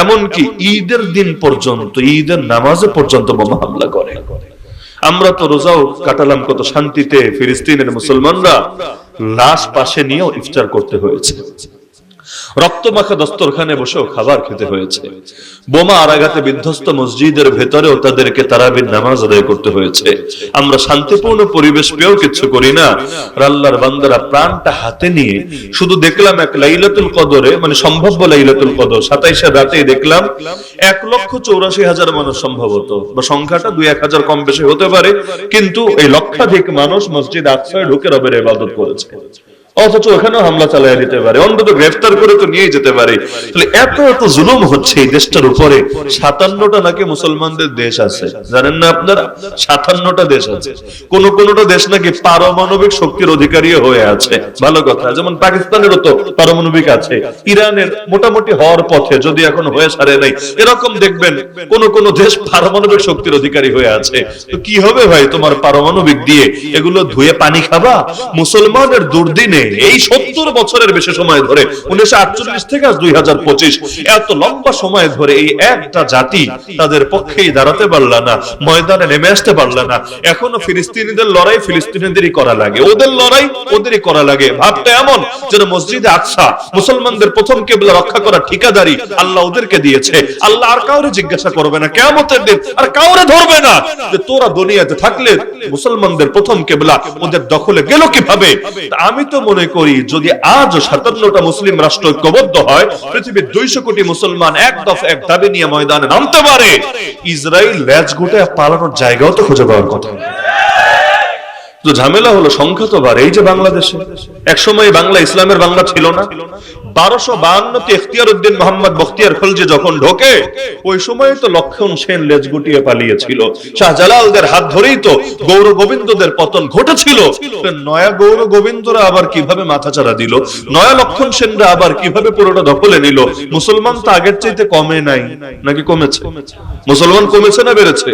এমনকি ঈদের দিন পর্যন্ত, ঈদের নামাজে পর্যন্ত বোমা হামলা করে। আমরা তো রোজাও কাটালাম কত শান্তিতে, ফিলিস্তিনের মুসলমানরা লাশ পাশে নিয়েও ইফতার করতে হয়েছে, রক্তমাখা দস্তরখানে বসেও খাবার খেতে হয়েছে, বোমা আরাঘাতে বিধ্বস্ত মসজিদের ভেতরেও তাদেরকে তারাবির নামাজ আদায় করতে হয়েছে। আমরা শান্তিপূর্ণ পরিবেশ পেয়েও কিছু করি না। আল্লাহর বান্দারা প্রাণটা হাতে নিয়ে শুধু দেখলাম এক লাইলাতুল কদরে, মানে সম্ভাব্য লাইলাতুল কদর 27 রাতেই দেখলাম 1,84,000 মানুষ, সম্ভবত বা সংখ্যাটা 2-1,000 কম বেশি হতে পারে, কিন্তু এই লক্ষাধিক মানুষ মসজিদ আকসায় ঢুকে রবের ইবাদত করেছে। অথচ ওখানেও হামলা চালিয়ে দিতে পারে, অন্তত গ্রেফতার করে তো নিয়ে যেতে পারে। এত এত জুলুম হচ্ছে এই দেশটার উপরে। 57টা নাকি মুসলমানদের দেশ আছে, জানেন না আপনারা? 57টা দেশ আছে। কোনটা দেশ নাকি পারমাণবিক শক্তির অধিকারী হয়ে আছে। ভালো কথা, যেমন পাকিস্তানেরও তো পারমাণবিক আছে, ইরানের মোটামুটি হওয়ার পথে, যদি এখন হয়ে সারে নাই। এরকম দেখবেন কোন দেশ পারমাণবিক শক্তির অধিকারী হয়ে আছে। তো কি হবে ভাই তোমার পারমাণবিক দিয়ে? এগুলো ধুয়ে পানি খাবা? মুসলমানের দুর্দিনে এই 70 বছরের বেশি সময় ধরে, 1948 থেকে আজ 2025, এত লম্বা সময় ধরে এই একটা জাতি তাদের পক্ষেই দাঁড়াতে পারল না, ময়দানে নেমে আসতে পারল না। এখনো ফিলিস্তিনিদের লড়াই ফিলিস্তিনিদেরই করা লাগে, ওদের লড়াই ওদেরই করা লাগে। ভাবটা এমন যেন মসজিদে আকসা মুসলমানদের প্রথম কিবলা রক্ষা করার ঠিকাদারি আল্লাহ ওদেরকে দিয়েছে। আল্লাহ আর কাউরে জিজ্ঞাসা করবে না কিয়ামতের দিন, আর কাউরে ধরবে না যে তোরা দুনিয়াতে থাকলে মুসলমানদের প্রথম কিবলা ওদের দখলে গেল কিভাবে। আমি তো মনে করি যদি আজ 57টা মুসলিম রাষ্ট্র ঐক্যবদ্ধ হয়, পৃথিবীর 200 কোটি মুসলমান এক দফা এক দাবি নিয়ে ময়দানে নামতে পারে, ইসরায়েল লেজ গুটে পালানোর জায়গাও তো খুঁজে পাওয়ার কথা। তো ঝামেলা হলো সংখ্যা তো বাড়ে। এই যে বাংলাদেশে একসময় বাংলা ইসলামের বাংলা ছিল না, 1252 ইখতিয়ার উদ্দিন মোহাম্মদ বখতিয়ার খলজি যখন ঢোকে, ওই সময় তো লক্ষণ সেন লেজ গুটিয়ে পালিয়েছিল। শাহজালালদের হাত ধরেই তো গৌর গোবিন্দদের পতন ঘটেছিল। নয়া গৌর গোবিন্দরা আবার কিভাবে মাথাচাড়া দিল, নয়া লক্ষণ সেনরা আবার কিভাবে পুরোটা দখলে নিল। মুসলমান তো আগের চাইতে কমে নাই, নাকি কমেছে? মুসলমান কমেছে না বেড়েছে?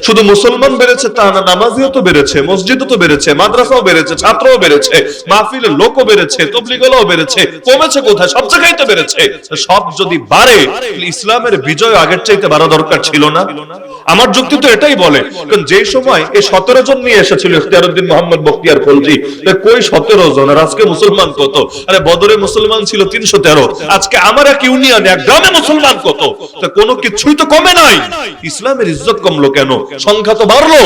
শুধু মুসলমান বেড়েছে তা না, নামাজিও তো বেড়েছে, মসজিদও তো বেড়েছে, মাদ্রাসাও বেড়েছে, ছাত্রও বেড়েছে, মাহফিলের লোকও বেড়েছে, তবলিগও বেড়েছে। কমেছে কোথায়? সব জায়গায় তো বেড়েছে। সব যদি বাড়ে, ইসলামের বিজয় আগের চাইতে বাড়া দরকার ছিল না? আমার যুক্তি তো এটাই বলে। কারণ যে সময় এই 17 জন নিয়ে এসেছিল ইখতিয়ার উদ্দিন মোহাম্মদ বখতিয়ার খলজি, কই 17 জন, আর আজকে মুসলমান কত? আরে বদরে মুসলমান ছিল 313, আজকে আমার এক ইউনিয়নে এক গ্রামে মুসলমান কত? তো কোনো কিছুই তো কমে নাই। ইসলামের ইজ্জত কমলো কেন? সংখ্যা তো বাড়লো।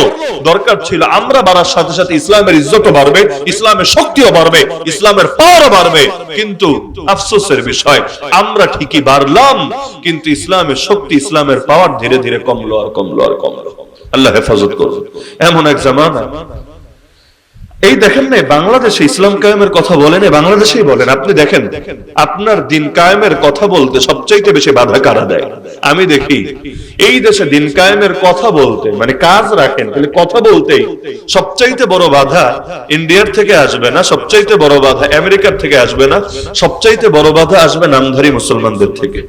দরকার ছিল আমরা বাড়ার সাথে সাথে ইসলামের ইজ্জতও বাড়বে, ইসলামের শক্তিও বাড়বে, ইসলামের পাওয়ারও বাড়বে। কিন্তু আফসোসের বিষয়, আমরা ঠিকই বাড়লাম, কিন্তু ইসলামের শক্তি, ইসলামের পাওয়ার ধীরে ধীরে কমলো আর কমলো আর কমলো। আল্লাহ হেফাজত করুন। এমন এক জামানা। এই দেখেন না, বাংলাদেশে ইসলাম কায়েমের কথা বলেন, বাংলাদেশেই বলেন, আপনি দেখেন আপনার দিন কায়েমের কথা বলতে সবচাইতে বেশি বাধা কারা দেয়? আমি দেখি এই দেশে দিন কায়েমের কথা বলতে, মানে কাজ রাখেন তাহলে কথা বলতেই সবচাইতে বড় বাধা ইন্ডিয়ার থেকে আসবে না, সবচাইতে বড় বাধা আমেরিকার থেকে আসবে না, সবচাইতে বড় বাধা আসবে নামধারী মুসলমানদের থেকে।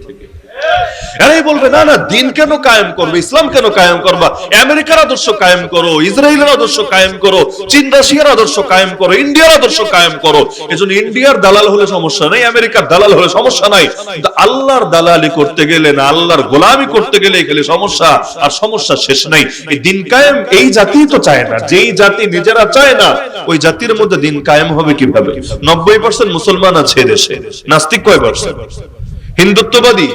এরাই বলবে না না, দিন কেন কায়েম করবে, ইসলাম কেন কায়েম করবা? আমেরিকার আদর্শ কায়েম করো, ইসরায়েলের আদর্শ কায়েম করো, চীন রাশিয়ার আদর্শ কায়েম করো, ইন্ডিয়ার আদর্শ কায়েম করো। এজন্য ইন্ডিয়ার দালাল হলে সমস্যা নাই, আমেরিকার দালাল হলে সমস্যা নাই, কিন্তু আল্লাহর দালালি করতে গেলে না, আল্লাহর গোলামি করতে গেলে এখানে সমস্যা, আর সমস্যা শেষ নাই। এই দিন কায়েম এই জাতি তো চায় না। যেই জাতি নিজেরা চায় না, ওই জাতির মধ্যে দিন কায়েম হবে কিভাবে? 90% মুসলমান আছে দেশে, নাস্তিক কয় %? হিন্দুত্ববাদী,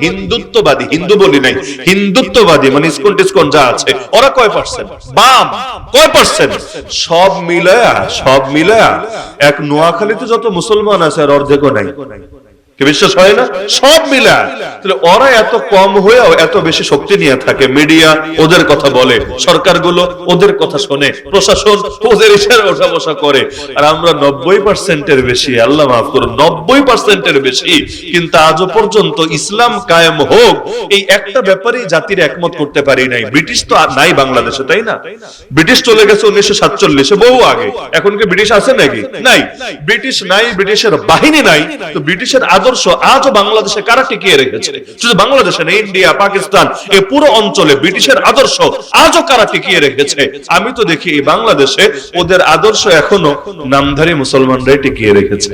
হিন্দু বলি নাই, হিন্দুত্ববাদী মানে ইসকন টিসকন যা আছে, ওরা কয় পার্সেন্ট? বাম কয় পার্সেন্ট? সব মিলায়া এক নোয়াখালীতে যত মুসলমান আছে আর অর্ধেকও নাই। বিশ্বাস হয় না? সব মিলা। তাহলে ওরা এত কম হয়েও এত বেশি শক্তি নিয়ে থাকে। মিডিয়া ওদের কথা বলে, সরকারগুলো ওদের কথা শোনে, প্রশাসন ওদের ইশারা ওঠা বসা করে। আর আমরা 90%-এর বেশি, আল্লাহ মাফ করুন, 90%-এর বেশি কিন্তু আজও পর্যন্ত ইসলাম কায়েম হোক এই একটা ব্যাপারেই জাতির একমত করতে পারি নাই। ব্রিটিশ তো আর নাই বাংলাদেশে, তাই না? ব্রিটিশ চলে গেছে 1947-এ, বহু আগে। এখন কি ব্রিটিশ আছে নাকি? নাই। ব্রিটিশ নাই, ব্রিটিশের বাহিনী নাই, তো ব্রিটিশের আদর্শ আজও বাংলাদেশে কারা টিকিয়ে রেখেছে? শুধু বাংলাদেশে না, ইন্ডিয়া, পাকিস্তান, এই পুরো অঞ্চলে ব্রিটিশের আদর্শ আজও কারা টিকিয়ে রেখেছে? আমি তো দেখি এই বাংলাদেশে ওদের আদর্শ এখনো নামধারী মুসলমানরাই টিকিয়ে রেখেছে।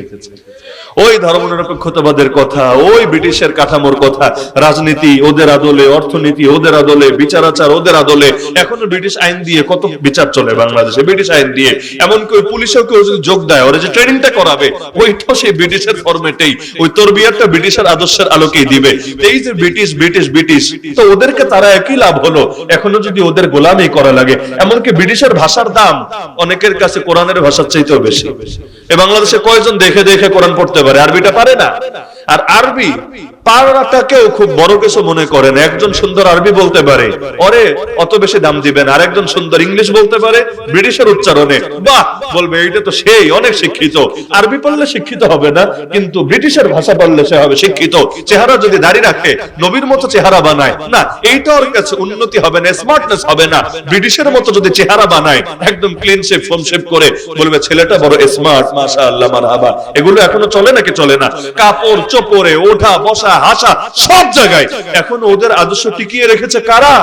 ওই ধর্মনিরপেক্ষতাবাদের কথা, ওই ব্রিটিশের কাঠামোর কথা, রাজনীতি ওদের আদলে, অর্থনীতি ওদের আদলে, বিচারাচার ওদের আদলে। এখনো ব্রিটিশ আইন দিয়ে কত বিচার চলে বাংলাদেশে, ব্রিটিশ আইন দিয়ে। এমনকি ওই পুলিশেও কেউ যদি যোগ দেয়, ওরা যে ট্রেনিংটা করাবে ওইটাও সেই ব্রিটিশের ফরম্যাটেই, ওই তরবিয়াতটা ব্রিটিশের আদর্শের আলোকেই দিবে। এই যে ব্রিটিশ ব্রিটিশ ব্রিটিশ, তো ওদেরকে তারা একই লাভ হলো, এখনো যদি ওদের গোলামি করা লাগে। এমনকি ব্রিটিশের ভাষার দাম অনেকের কাছে কোরআনের ভাষার চাইতেও বেশি। এ বাংলাদেশে কয়জন দেখে দেখে কোরআন পড়তে পারে? আরবিটা পারে না। আর আরবি পারাটাকেও খুব বড় কিছু মনে করেন। একজন সুন্দর আরবি বলতে পারে, ওরে অত বেশি দাম দিবেন। আর একজন সুন্দর ইংলিশ বলতে পারে ব্রিটিশের উচ্চারণে, বাহ, বলবে এইটা তো সেই অনেক শিক্ষিত। আরবি পড়লে শিক্ষিত হবে না, কিন্তু ব্রিটিশের ভাষা পড়লে সে হবে শিক্ষিত। চেহারা যদি দাড়ি রাখে, নবীর মতো চেহারা বানায় না, এইটা ওর কাছে উন্নতি হবে না, স্মার্টনেস হবে না। ব্রিটিশের মতো যদি চেহারা বানায়, একদম ক্লিন শেপ, ফোম শেপ করে, বলবে ছেলেটা বড় স্মার্ট, মাশাআল্লাহ, মারহাবা। এগুলো এখনো চলে নাকি? চলে না। কাপড় চোপড়ে, ওঠা বসা, হাসা, সব জায়গায় এখন ওদের আদর্শ টিকিয়ে রেখেছে কারা?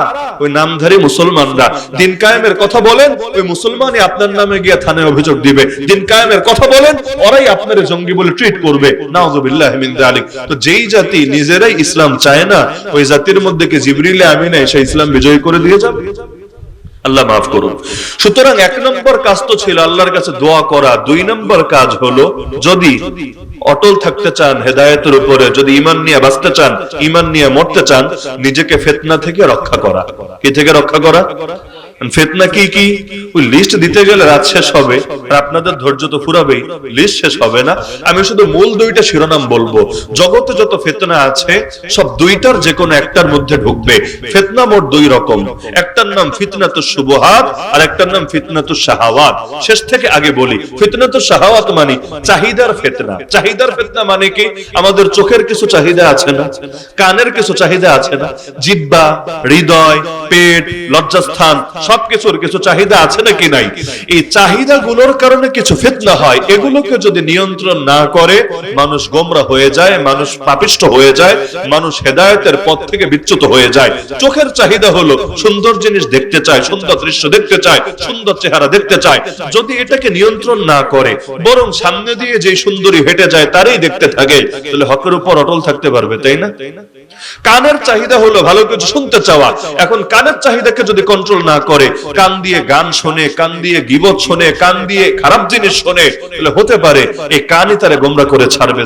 ওই নামধারী মুসলমানরা। দিন কায়েমের কথা বলেন, ওই মুসলমানই আপনার নামে গিয়ে থানায় অভিযোগ দিবে। দিন কায়েমের কথা বলেন, ওরাই আপনার জঙ্গি বলে ট্রিট করবে। নাউযুবিল্লাহ মিন যালিক। তো যেই জাতি নিজেরাই ইসলাম চায় না, ওই জাতির মধ্যে কি জিবরিল আমিন এসে ইসলাম বিজয় করে দিয়ে যাবে? আল্লাহ মাফ করুন। সুতরাং 1 নম্বর কাজ তো ছিল আল্লাহর কাছে দোয়া করা। 2 নম্বর কাজ হলো, যদি অটল থাকতে চান হেদায়েতের উপরে, যদি ঈমান নিয়ে বাঁচতে চান, ঈমান নিয়ে মরতে চান, নিজেকে ফিতনা থেকে রক্ষা করা। কি থেকে রক্ষা করা? ফিতনা কি কি? ওই লিস্ট দিতে গেলে রাত শেষ হবে, আর আপনাদের ধৈর্য তো ফুরাবেই, লিস্ট শেষ হবে না। আমি শুধু মূল 2টা শিরোনাম বলবো। জগতে যত ফিতনা আছে সব 2টার যে কোনো একটার মধ্যে ঢুকবে। ফিতনা মোট 2 রকম। একটার নাম ফিতনাতুশ শুবহাত, আর একটার নাম ফিতনাতুশ শাহাওয়াত। শেষ থেকে আগে বলি, ফিতনাতুশ শাহাওয়াত মানে চাহিদার ফিতনা। চাহিদার ফিতনা মানে কি? আমাদের চোখের কিছু চাহিদা আছে না, কানের কিছু চাহিদা আছে না, জিহ্বা, হৃদয়, পেট, লজ্জাস্থান, সবকিছুর কিছু চাহিদা আছে নাকি নাই? এই চাহিদাগুলোর কারণে কিছু ফিতনা হয়। এগুলোকে যদি নিয়ন্ত্রণ না করে, মানুষ গোমরা হয়ে যায়, মানুষ পাপিষ্ঠ হয়ে যায়, মানুষ হেদায়েতের পথ থেকে বিচ্যুত হয়ে যায়। চোখের চাহিদা হলো সুন্দর জিনিস দেখতে চায়, সুন্দর দৃশ্য দেখতে চায়, সুন্দর চেহারা দেখতে চায়। যদি এটাকে নিয়ন্ত্রণ না করে, বরং সামনে দিয়ে যে সুন্দরী হেঁটে যায় তারই দেখতে থাকে, তাহলে হকের উপর অটল থাকতে পারবে, তাই না? কানের চাহিদা হলো ভালো কিছু শুনতে চাওয়া। এখন কানের চাহিদাকে যদি কন্ট্রোল না করে, কান দিয়ে গান শোনে, কান দিয়ে গীবত শোনে, কান দিয়ে খারাপ জিনিস শোনে, তাহলে হতে পারে এই কানই তারে গোমরা করে ছাড়বে।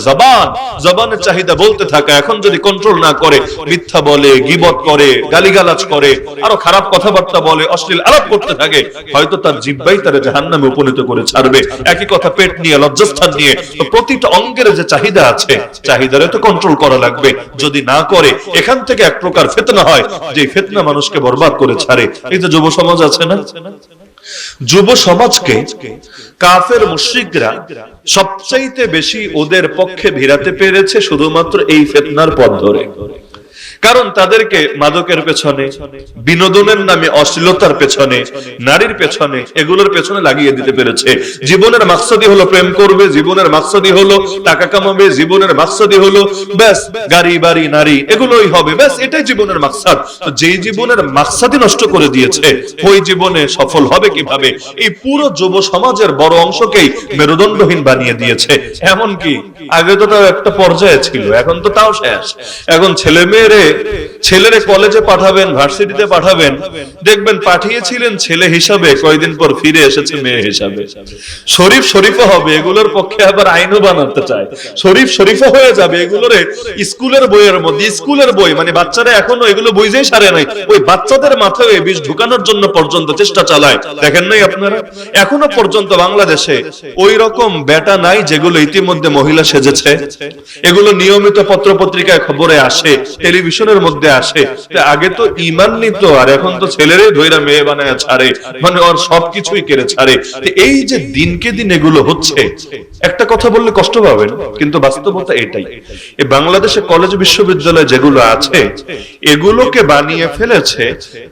জবানের চাহিদা বলতে থাকা, এখন যদি কন্ট্রোল না করে, মিথ্যা বলে, গীবত করে, গালিগালাজ করে, আরো খারাপ কথাবার্তা বলে, অশ্লীল আলাপ করতে থাকে, হয়তো তার জিহ্বাই তারে জাহান্নামে উপনীত করে ছাড়বে। একই কথা পেট নিয়ে, লজ্জাস্থান নিয়ে। তো প্রতিটা অঙ্গের যে চাহিদা আছে, চাহিদারে তো কন্ট্রোল করা লাগবে। যদি না করে, এখান থেকে এক প্রকার ফিতনা হয়, যে ফিতনা মানুষকে বরবাদ করে ছাড়ে। এই যে যুব সমাজ আছে না, যুব সমাজকে কাফের মুশরিকরা সবচাইতে বেশি ওদের পক্ষে ভিড়াতে পেরেছে শুধুমাত্র এই ফিতনার পথ ধরে। কারণ তাদেরকে মাদকের পেছনে, বিনোদনের নামে অশ্লীলতার পেছনে, নারীর পেছনে, এগুলোর পেছনে লাগিয়ে দিতে পেরেছে। জীবনের মাকসাদই হলো প্রেম করবে, জীবনের মাকসাদই হলো টাকা কামাবে, জীবনের মাকসাদই হলো ব্যাস গাড়ি বাড়ি নারী, এগুলোই হবে, ব্যাস এটাই জীবনের মাকসাদ। তো যেই জীবনের মাকসাদই নষ্ট করে দিয়েছে, ওই জীবনে সফল হবে কিভাবে? এই পুরো যুব সমাজের বড় অংশকেই মেরুদণ্ডহীন বানিয়ে দিয়েছে। এমন কি আগে তো তাও একটা পর্যায়ে ছিল, এখন তো তাও শেষ। এখন ছেলে মেয়েরে ছেলেরে কলেজে পাঠাবেন, ভার্সিটিতে পাঠাবেন, দেখবেন পাঠিয়েছিলেন ছেলে হিসাবে, কয়েকদিন পর ফিরে এসেছে মেয়ে হিসাবে। শরীফ শরীফও হবে, এগুলোর পক্ষে আবার আইনও বানাতে চায়, শরীফ শরীফও হয়ে যাবে এগুলোরে স্কুলের বইয়ের মধ্যে। স্কুলের বই মানে বাচ্চারা এখনো এগুলো বুঝেই সারে নাই, ওই বাচ্চাদের মাথায় বিষ ঢুকানোর জন্য পর্যন্ত চেষ্টা চালায়। দেখেন নাই আপনারা এখনো পর্যন্ত বাংলাদেশে ওই রকম বেটা নাই যেগুলো ইতিমধ্যে মহিলা সেজেছে। এগুলো নিয়মিত পত্র পত্রিকায় খবরে আসে, টেলিভিশনের মধ্যে আসে। আগে তো ঈমান নিত, আর এখন তো ছেলেরে ধইরা মেয়ে বানায় ছাড়ে, মানে ওর সবকিছুই কেড়ে ছাড়ে। এই যে দিনকে দিন এগুলো হচ্ছে, একটা কথা বললে কষ্ট পাবেন কিন্তু বাস্তবতা এটাই। এই বাংলাদেশে কলেজ বিশ্ববিদ্যালয় যেগুলো আছে এগুলোকে বানিয়ে ফেলেছে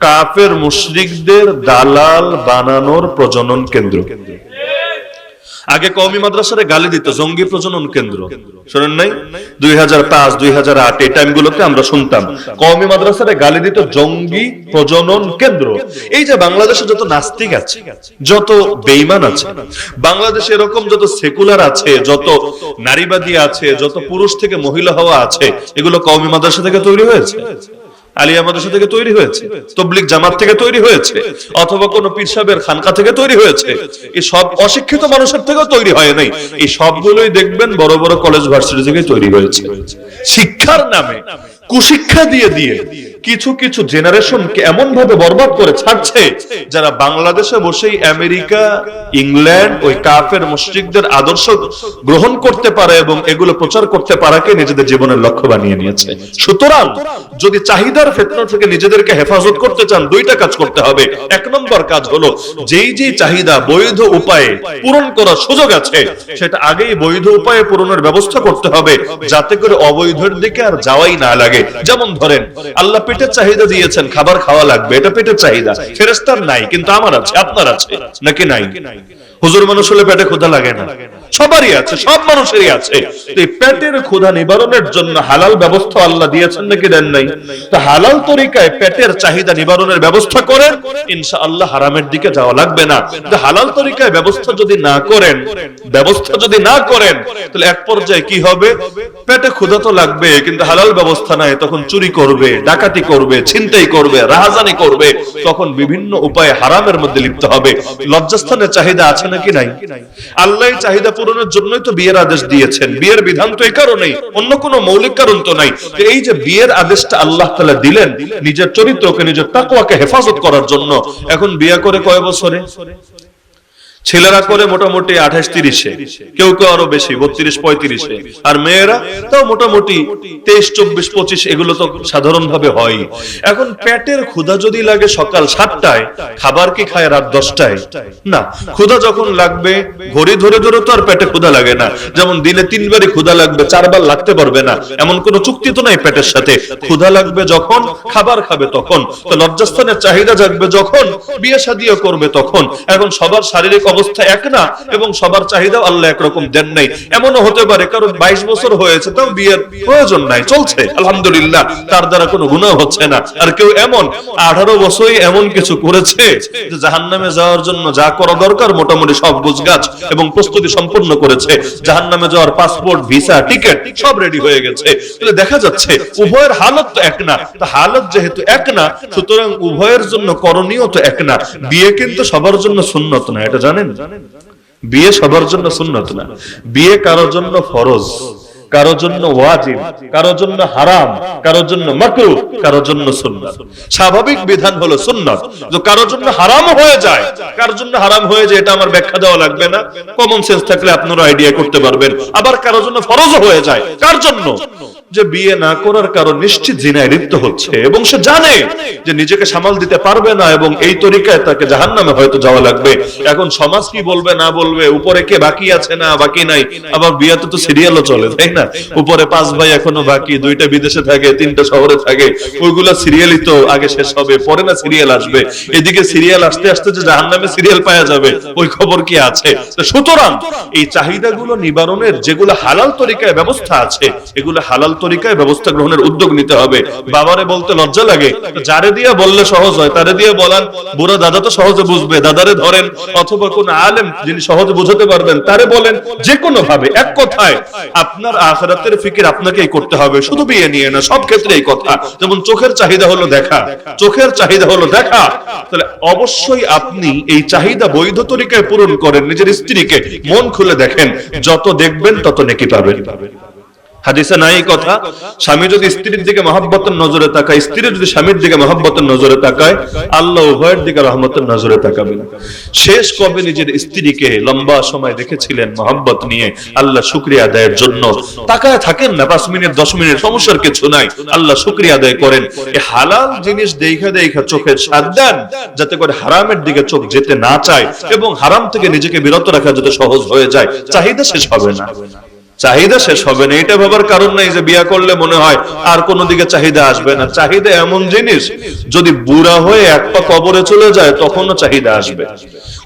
কাফের মুশরিকদের দালাল বানানোর প্রজনন কেন্দ্র। আগে কওমি মাদ্রাসারে গালি দিত জঙ্গি প্রজনন কেন্দ্র, শুনেন নাই? 2005 2008 এই টাইমগুলোতে আমরা শুনতাম কওমি মাদ্রাসারে গালি দিত জঙ্গি প্রজনন কেন্দ্র। এই যে বাংলাদেশে যত নাস্তিক আছে, যত বেঈমান আছে, বাংলাদেশে এরকম যত সেকুলার আছে, যত নারীবাদী আছে, যত পুরুষ থেকে মহিলা হওয়া আছে, এগুলো কওমি মাদ্রাসা থেকে তৈরি হয়েছে, আলিয়া মাদ্রাসা থেকে তৈরি হয়েছে, তাবলীগ জামাত থেকে তৈরি হয়েছে, অথবা কোন পীর সাহেবের খানকা থেকে তৈরি হয়েছে। এই সব অশিক্ষিত মানুষের থেকেও তৈরি হয় নাই। এই সবগুলোই দেখবেন বড় বড় কলেজ ভার্সিটি থেকে তৈরি হয়েছে। শিক্ষার নামে কুশিক্ষা দিয়ে দিয়ে কিছু কিছু জেনারেশনকে এমন ভাবে বরবাদ করে ছাড়ছে, যারা বাংলাদেশে বসেই আমেরিকা, ইংল্যান্ড, ওই কাফের মুশরিকদের আদর্শ গ্রহণ করতে পারে এবং এগুলো প্রচার করতে পারাকে নিজেদের জীবনের লক্ষ্য বানিয়ে নিয়েছে। সুতরাং যদি চাহিদার ফিতনা থেকে নিজেদেরকে হেফাজত করতে চান, দুইটা কাজ করতে হবে। এক নম্বর কাজ হলো যেই যেই চাহিদা বৈধ উপায়ে পূরণ করার সুযোগ আছে, সেটা আগেই বৈধ উপায়ে পূরণের ব্যবস্থা করতে হবে, যাতে করে অবৈধের দিকে আর যাওয়াই না লাগে। যেমন ধরেন আল্লাহ পেটের চাহিদা দিয়েছেন, খাবার খাওয়া লাগবে, এটা পেটের চাহিদা। ফেরেশতার নাই কিন্তু আমার আছে, আপনার আছে নাকি নাই? হুজুর মানুষ হলে পেটে ক্ষুধা লাগে না? সবারই আছে, সব মানুষেরই আছে। এই পেটের ক্ষুধা নিবারণের জন্য হালাল ব্যবস্থা আল্লাহ দিয়েছেন নাকি দেন নাই? তো হালাল তরিকায় পেটের চাহিদা নিবারণের ব্যবস্থা করেন, ইনশাআল্লাহ হারামের দিকে যাওয়া লাগবে না। কিন্তু হালাল তরিকায় ব্যবস্থা যদি না করেন, তাহলে এক পর্যায়ে কি হবে? পেটে ক্ষুধা তো লাগবে কিন্তু হালাল ব্যবস্থা নাই, তখন চুরি করবে, ডাকাতি করবে, ছিনতাই করবে, রাহাজানি করবে, তখন বিভিন্ন উপায়ে হারামের মধ্যে লিপ্ত হবে। লজ্জাস্থানের চাহিদা আছে নাকি নাই? আল্লাহ চাহিদা পূরণের জন্যই তো বিয়ের আদেশ দিয়েছেন। বিয়ের বিধান তো এই কারণেই, অন্য কোনো মৌলিক কারণ তো নাই। এই যে বিয়ের আদেশটা আল্লাহ তাআলা দিলেন নিজের চরিত্রকে, নিজের তাকওয়াকে হেফাজত করার জন্য। এখন বিয়ে করে কয় বছরে? ছেলেরা করে মোটামুটি 28-30-এ, কেউ কেউ আরো বেশি 32-35-এ, আর মেয়েরা তাও মোটামুটি 23-24-25, এগুলো তো সাধারণ ভাবে হয়। এখন পেটের ক্ষুধা যদি লাগে সকাল 7টায়, খাবার কি খায় রাত 10টায়? না, ক্ষুধা যখন লাগবে ঘড়ি ধরে ধরে তো আর পেটে ক্ষুধা লাগে না। যেমন দিনে 3 বারই ক্ষুধা লাগবে, 4 বার লাগতে পারবে না, এমন কোন চুক্তি তো নাই পেটের সাথে। ক্ষুধা লাগবে যখন, খাবার খাবে তখন। তো লজ্জাস্থানের চাহিদা জাগবে যখন, বিয়ে শাদীও করবে তখন। এখন সবার শারীরিক অবস্থা এক না এবং সবার চাহিদা আল্লাহ একরকম দেন নাই। এমনও হতে পারে কারণ 22 বছর হয়েছে তাও বিয়ের প্রয়োজন নাই, চলছে আলহামদুলিল্লাহ, তার দ্বারা কোনো গুনাহ হচ্ছে না। আর কেউ এমন 18 বছরই এমন কিছু করেছে যে জাহান্নামে যাওয়ার জন্য যা করা দরকার মোটামুটি সব গোছগাছ এবং প্রস্তুতি সম্পন্ন করেছে। জাহান্নামে যাওয়ার পাসপোর্ট, ভিসা, টিকিট সব রেডি হয়ে গেছে। তাহলে দেখা যাচ্ছে উভয়ের হালত তো এক না। তো হালত যেহেতু এক না, সুতরাং উভয়ের জন্য করণীয় তো এক না। বিয়ে কিন্তু সবার জন্য সুন্নত না, এটা জানেন? বিয়ে সবার জন্য সুন্নত না। বিয়ে কারোর জন্য ফরজ, কারোর জন্য ওয়াজিব, কারোর জন্য হারাম, কারোর জন্য মাকরুহ, কারোর জন্য সুন্নাত। স্বাভাবিক বিধান হলো সুন্নাত। যে কারোর জন্য হারাম হয়ে যায়, কারোর জন্য হারাম হয়ে যায়, এটা আমার ব্যাখ্যা দেওয়া লাগবে না, কমন সেন্স থাকলে আপনারা আইডিয়া করতে পারবেন। আবার কারোর জন্য ফরজ হয়ে যায়, কার জন্য? যে বিয়ে না করার কারণ নিশ্চিত জিনায় লিপ্ত হচ্ছে এবং সে জানে যে নিজেকে সামাল দিতে পারবে না এবং এই তরিকায় তাকে জাহান্নামে হয়তো যাওয়া লাগবে। এখন সমাজ কি বলবে না বলবে, উপরে কে বাকি আছে না বাকি নাই, আবার বিয়াতে তো সিরিয়ালও চলে, তাই না? উপরে 5 ভাই এখনো বাকি, 2টা বিদেশে থাকে, 3টা শহরে থাকে, ওইগুলা সিরিয়ালই তো আগে শেষ হবে, পরে না সিরিয়াল আসবে। এদিকে সিরিয়াল আসতে আসতে যে জাহান্নামে সিরিয়াল পাওয়া যাবে, ওই খবর কি আছে? সুতরাং এই চাহিদাগুলো নিবারণের যেগুলো হালাল তরিকায় ব্যবস্থা আছে, এগুলো হালাল তরিকায় ব্যবস্থা গ্রহণের উদ্যোগ নিতে হবে। বাবারে বলতে লজ্জা লাগে, যারে দিয়ে বললে সহজ হয় তারে দিয়ে বলান। বুড়া দাদা তো সহজে বুঝবে, দাদারে ধরেন, অথবা কোন আলেম যিনি সহজে বুঝাতে পারবেন তারে বলেন। যে কোনো ভাবে, এক কথায় আপনার আখিরাতের ফিকির আপনাকেই করতে হবে, শুধু বিয়ে নিয়ে না, সব ক্ষেত্রে এই কথা। যেমন চোখের চাহিদা হলো দেখা, চোখের চাহিদা হলো দেখা, তাহলে অবশ্যই আপনি এই চাহিদা বৈধ তরিকায় পূরণ করেন। নিজের স্ত্রীকে মন খুলে দেখেন, যত দেখবেন তত নেকি পাবেন। হাদিসে নাই কথা, স্বামী যদি স্ত্রীর দিকে মহব্বতের নজরে তাকায়, স্ত্রী যদি স্বামীর দিকে মহব্বতের নজরে তাকায়, আল্লাহ উভয়ের দিকে রহমতের নজরে তাকাবেন। শেষ কবে নিজের স্ত্রীকে লম্বা সময় দেখেছিলেন মহব্বত নিয়ে আল্লাহ শুকরিয়া আদায়ের জন্য? তাকায় থাকেন না 5 মিনিট 10 মিনিট, সমস্যার কিছু নাই, আল্লাহ শুকরিয়া আদায় করেন। এই হালাল জিনিস দেখা দেখা চোখের সাথ দেন, যাতে করে হারামের দিকে চোখ যেতে না চায় এবং হারাম থেকে নিজেকে বিরত রাখা যাতে সহজ হয়ে যায়। চাহিদা শেষ হবে না, চাহিদা শেষ হবে না। এটা ভাবার কারণ নাই যে বিয়া করলে মনে হয় আর কোন দিকে চাহিদা আসবে না। চাহিদা এমন জিনিস, যদি বুড়া হয়ে এক পা কবরে চলে যায় তখনও চাহিদা আসবে।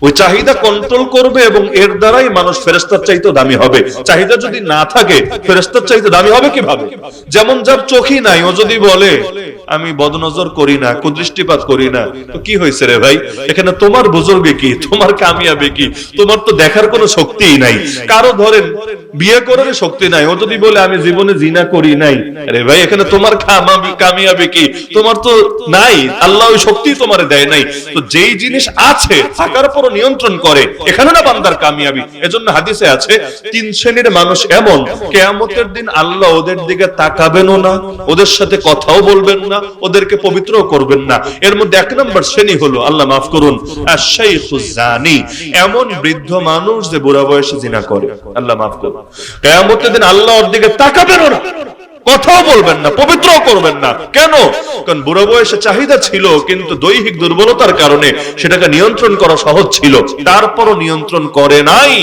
ওই চাহিদা কন্ট্রোল করবে এবং এর দ্বারাই মানুষ ফেরেশতার চাইতে দামি হবে। চাহিদা যদি না থাকে ফেরেশতার চাইতে দামি হবে কিভাবে? যেমন যার চোখই নাই, ও যদি বলে আমি বদনজর করি না, কুদৃষ্টিপাত করি না, তো কি হয়েছে রে ভাই? এখানে তোমার বুজুর্গে কি, তোমার কামিয়াবে কি? তোমার তো দেখার কোনো শক্তিই নাই। কারো ধরেন বিয়ে করার শক্তি নাই, ও যদি বলে আমি জীবনে জিনা করি নাই, আরে ভাই এখানে তোমার কামিয়াবে কি? তোমার তো নাই, আল্লাহ ওই শক্তি তোমারে দেয় নাই। তো যেই জিনিস আছে থাকার পরও নিয়ন্ত্রণ করে, এখানে না বান্দার কামিয়াবি। এজন্য হাদিসে আছে 3 শ্রেণীর মানুষ এমন, কিয়ামতের দিন আল্লাহ ওদের দিকে তাকাবেনও না, ওদের সাথে কথাও বলবেন না, ওদেরকে পবিত্র করবেন না। এর মধ্যে 1 নম্বর শ্রেণী হলো, আল্লাহ মাফ করুন, আশ-শাইখুজ জানি, এমন বৃদ্ধ মানুষ যে বুড়া বয়সে জিনা করে। আল্লাহ মাফ করুন, কিয়ামতের দিন আল্লাহ ওর দিকে তাকাবেনও না, কথাও বলবেন না, পবিত্র করবেন না। কেন? কারণ বুড়া বয়সে চাহিদা ছিল, কিন্তু দৈহিক দুর্বলতার কারণে সেটাকে নিয়ন্ত্রণ করা সহজ ছিল, তারপরও নিয়ন্ত্রণ করে নাই।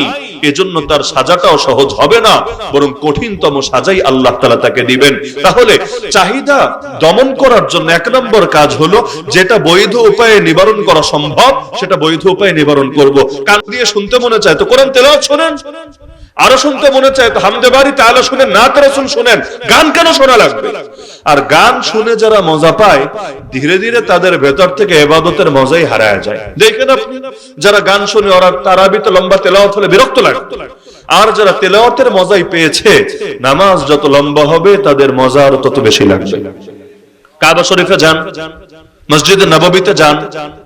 এজন্য তার সাজাটাও সহজ হবে না, বরং কঠিনতম সাজাই আল্লাহ তাআলা তাকে দিবেন। তাহলে চাহিদা দমন করার জন্য 1 নম্বর কাজ হলো, যেটা বৈধ উপায়ে নিবারণ করা সম্ভব সেটা বৈধ উপায়ে নিবারণ করব। কান দিয়ে শুনতে মনে চায় তো কোরআন তেলাওয়াত শুনেন, আরো শুনতে মনে চায় তো হামদে বাড়ি তাআলা শুনেন, নাত রাসূল শুনেন। গান কেন শোনা লাগবে? আর গান শুনে যারা মজা পায়, ধীরে ধীরে তাদের ভেতর থেকে ইবাদতের মজাই হারায় যায়। দেখেন আপনি, যারা গান শুনে ওরা তারাবিতে লম্বা তেলাওয়াত হলে বিরক্ত লাগে, আর যারা তেলাওয়াতের মজাই পেয়েছে, নামাজ যত লম্বা হবে তাদের মজা আরো তত বেশি লাগবে। কাবা শরীফে যান, মসজিদে নববীতে যান,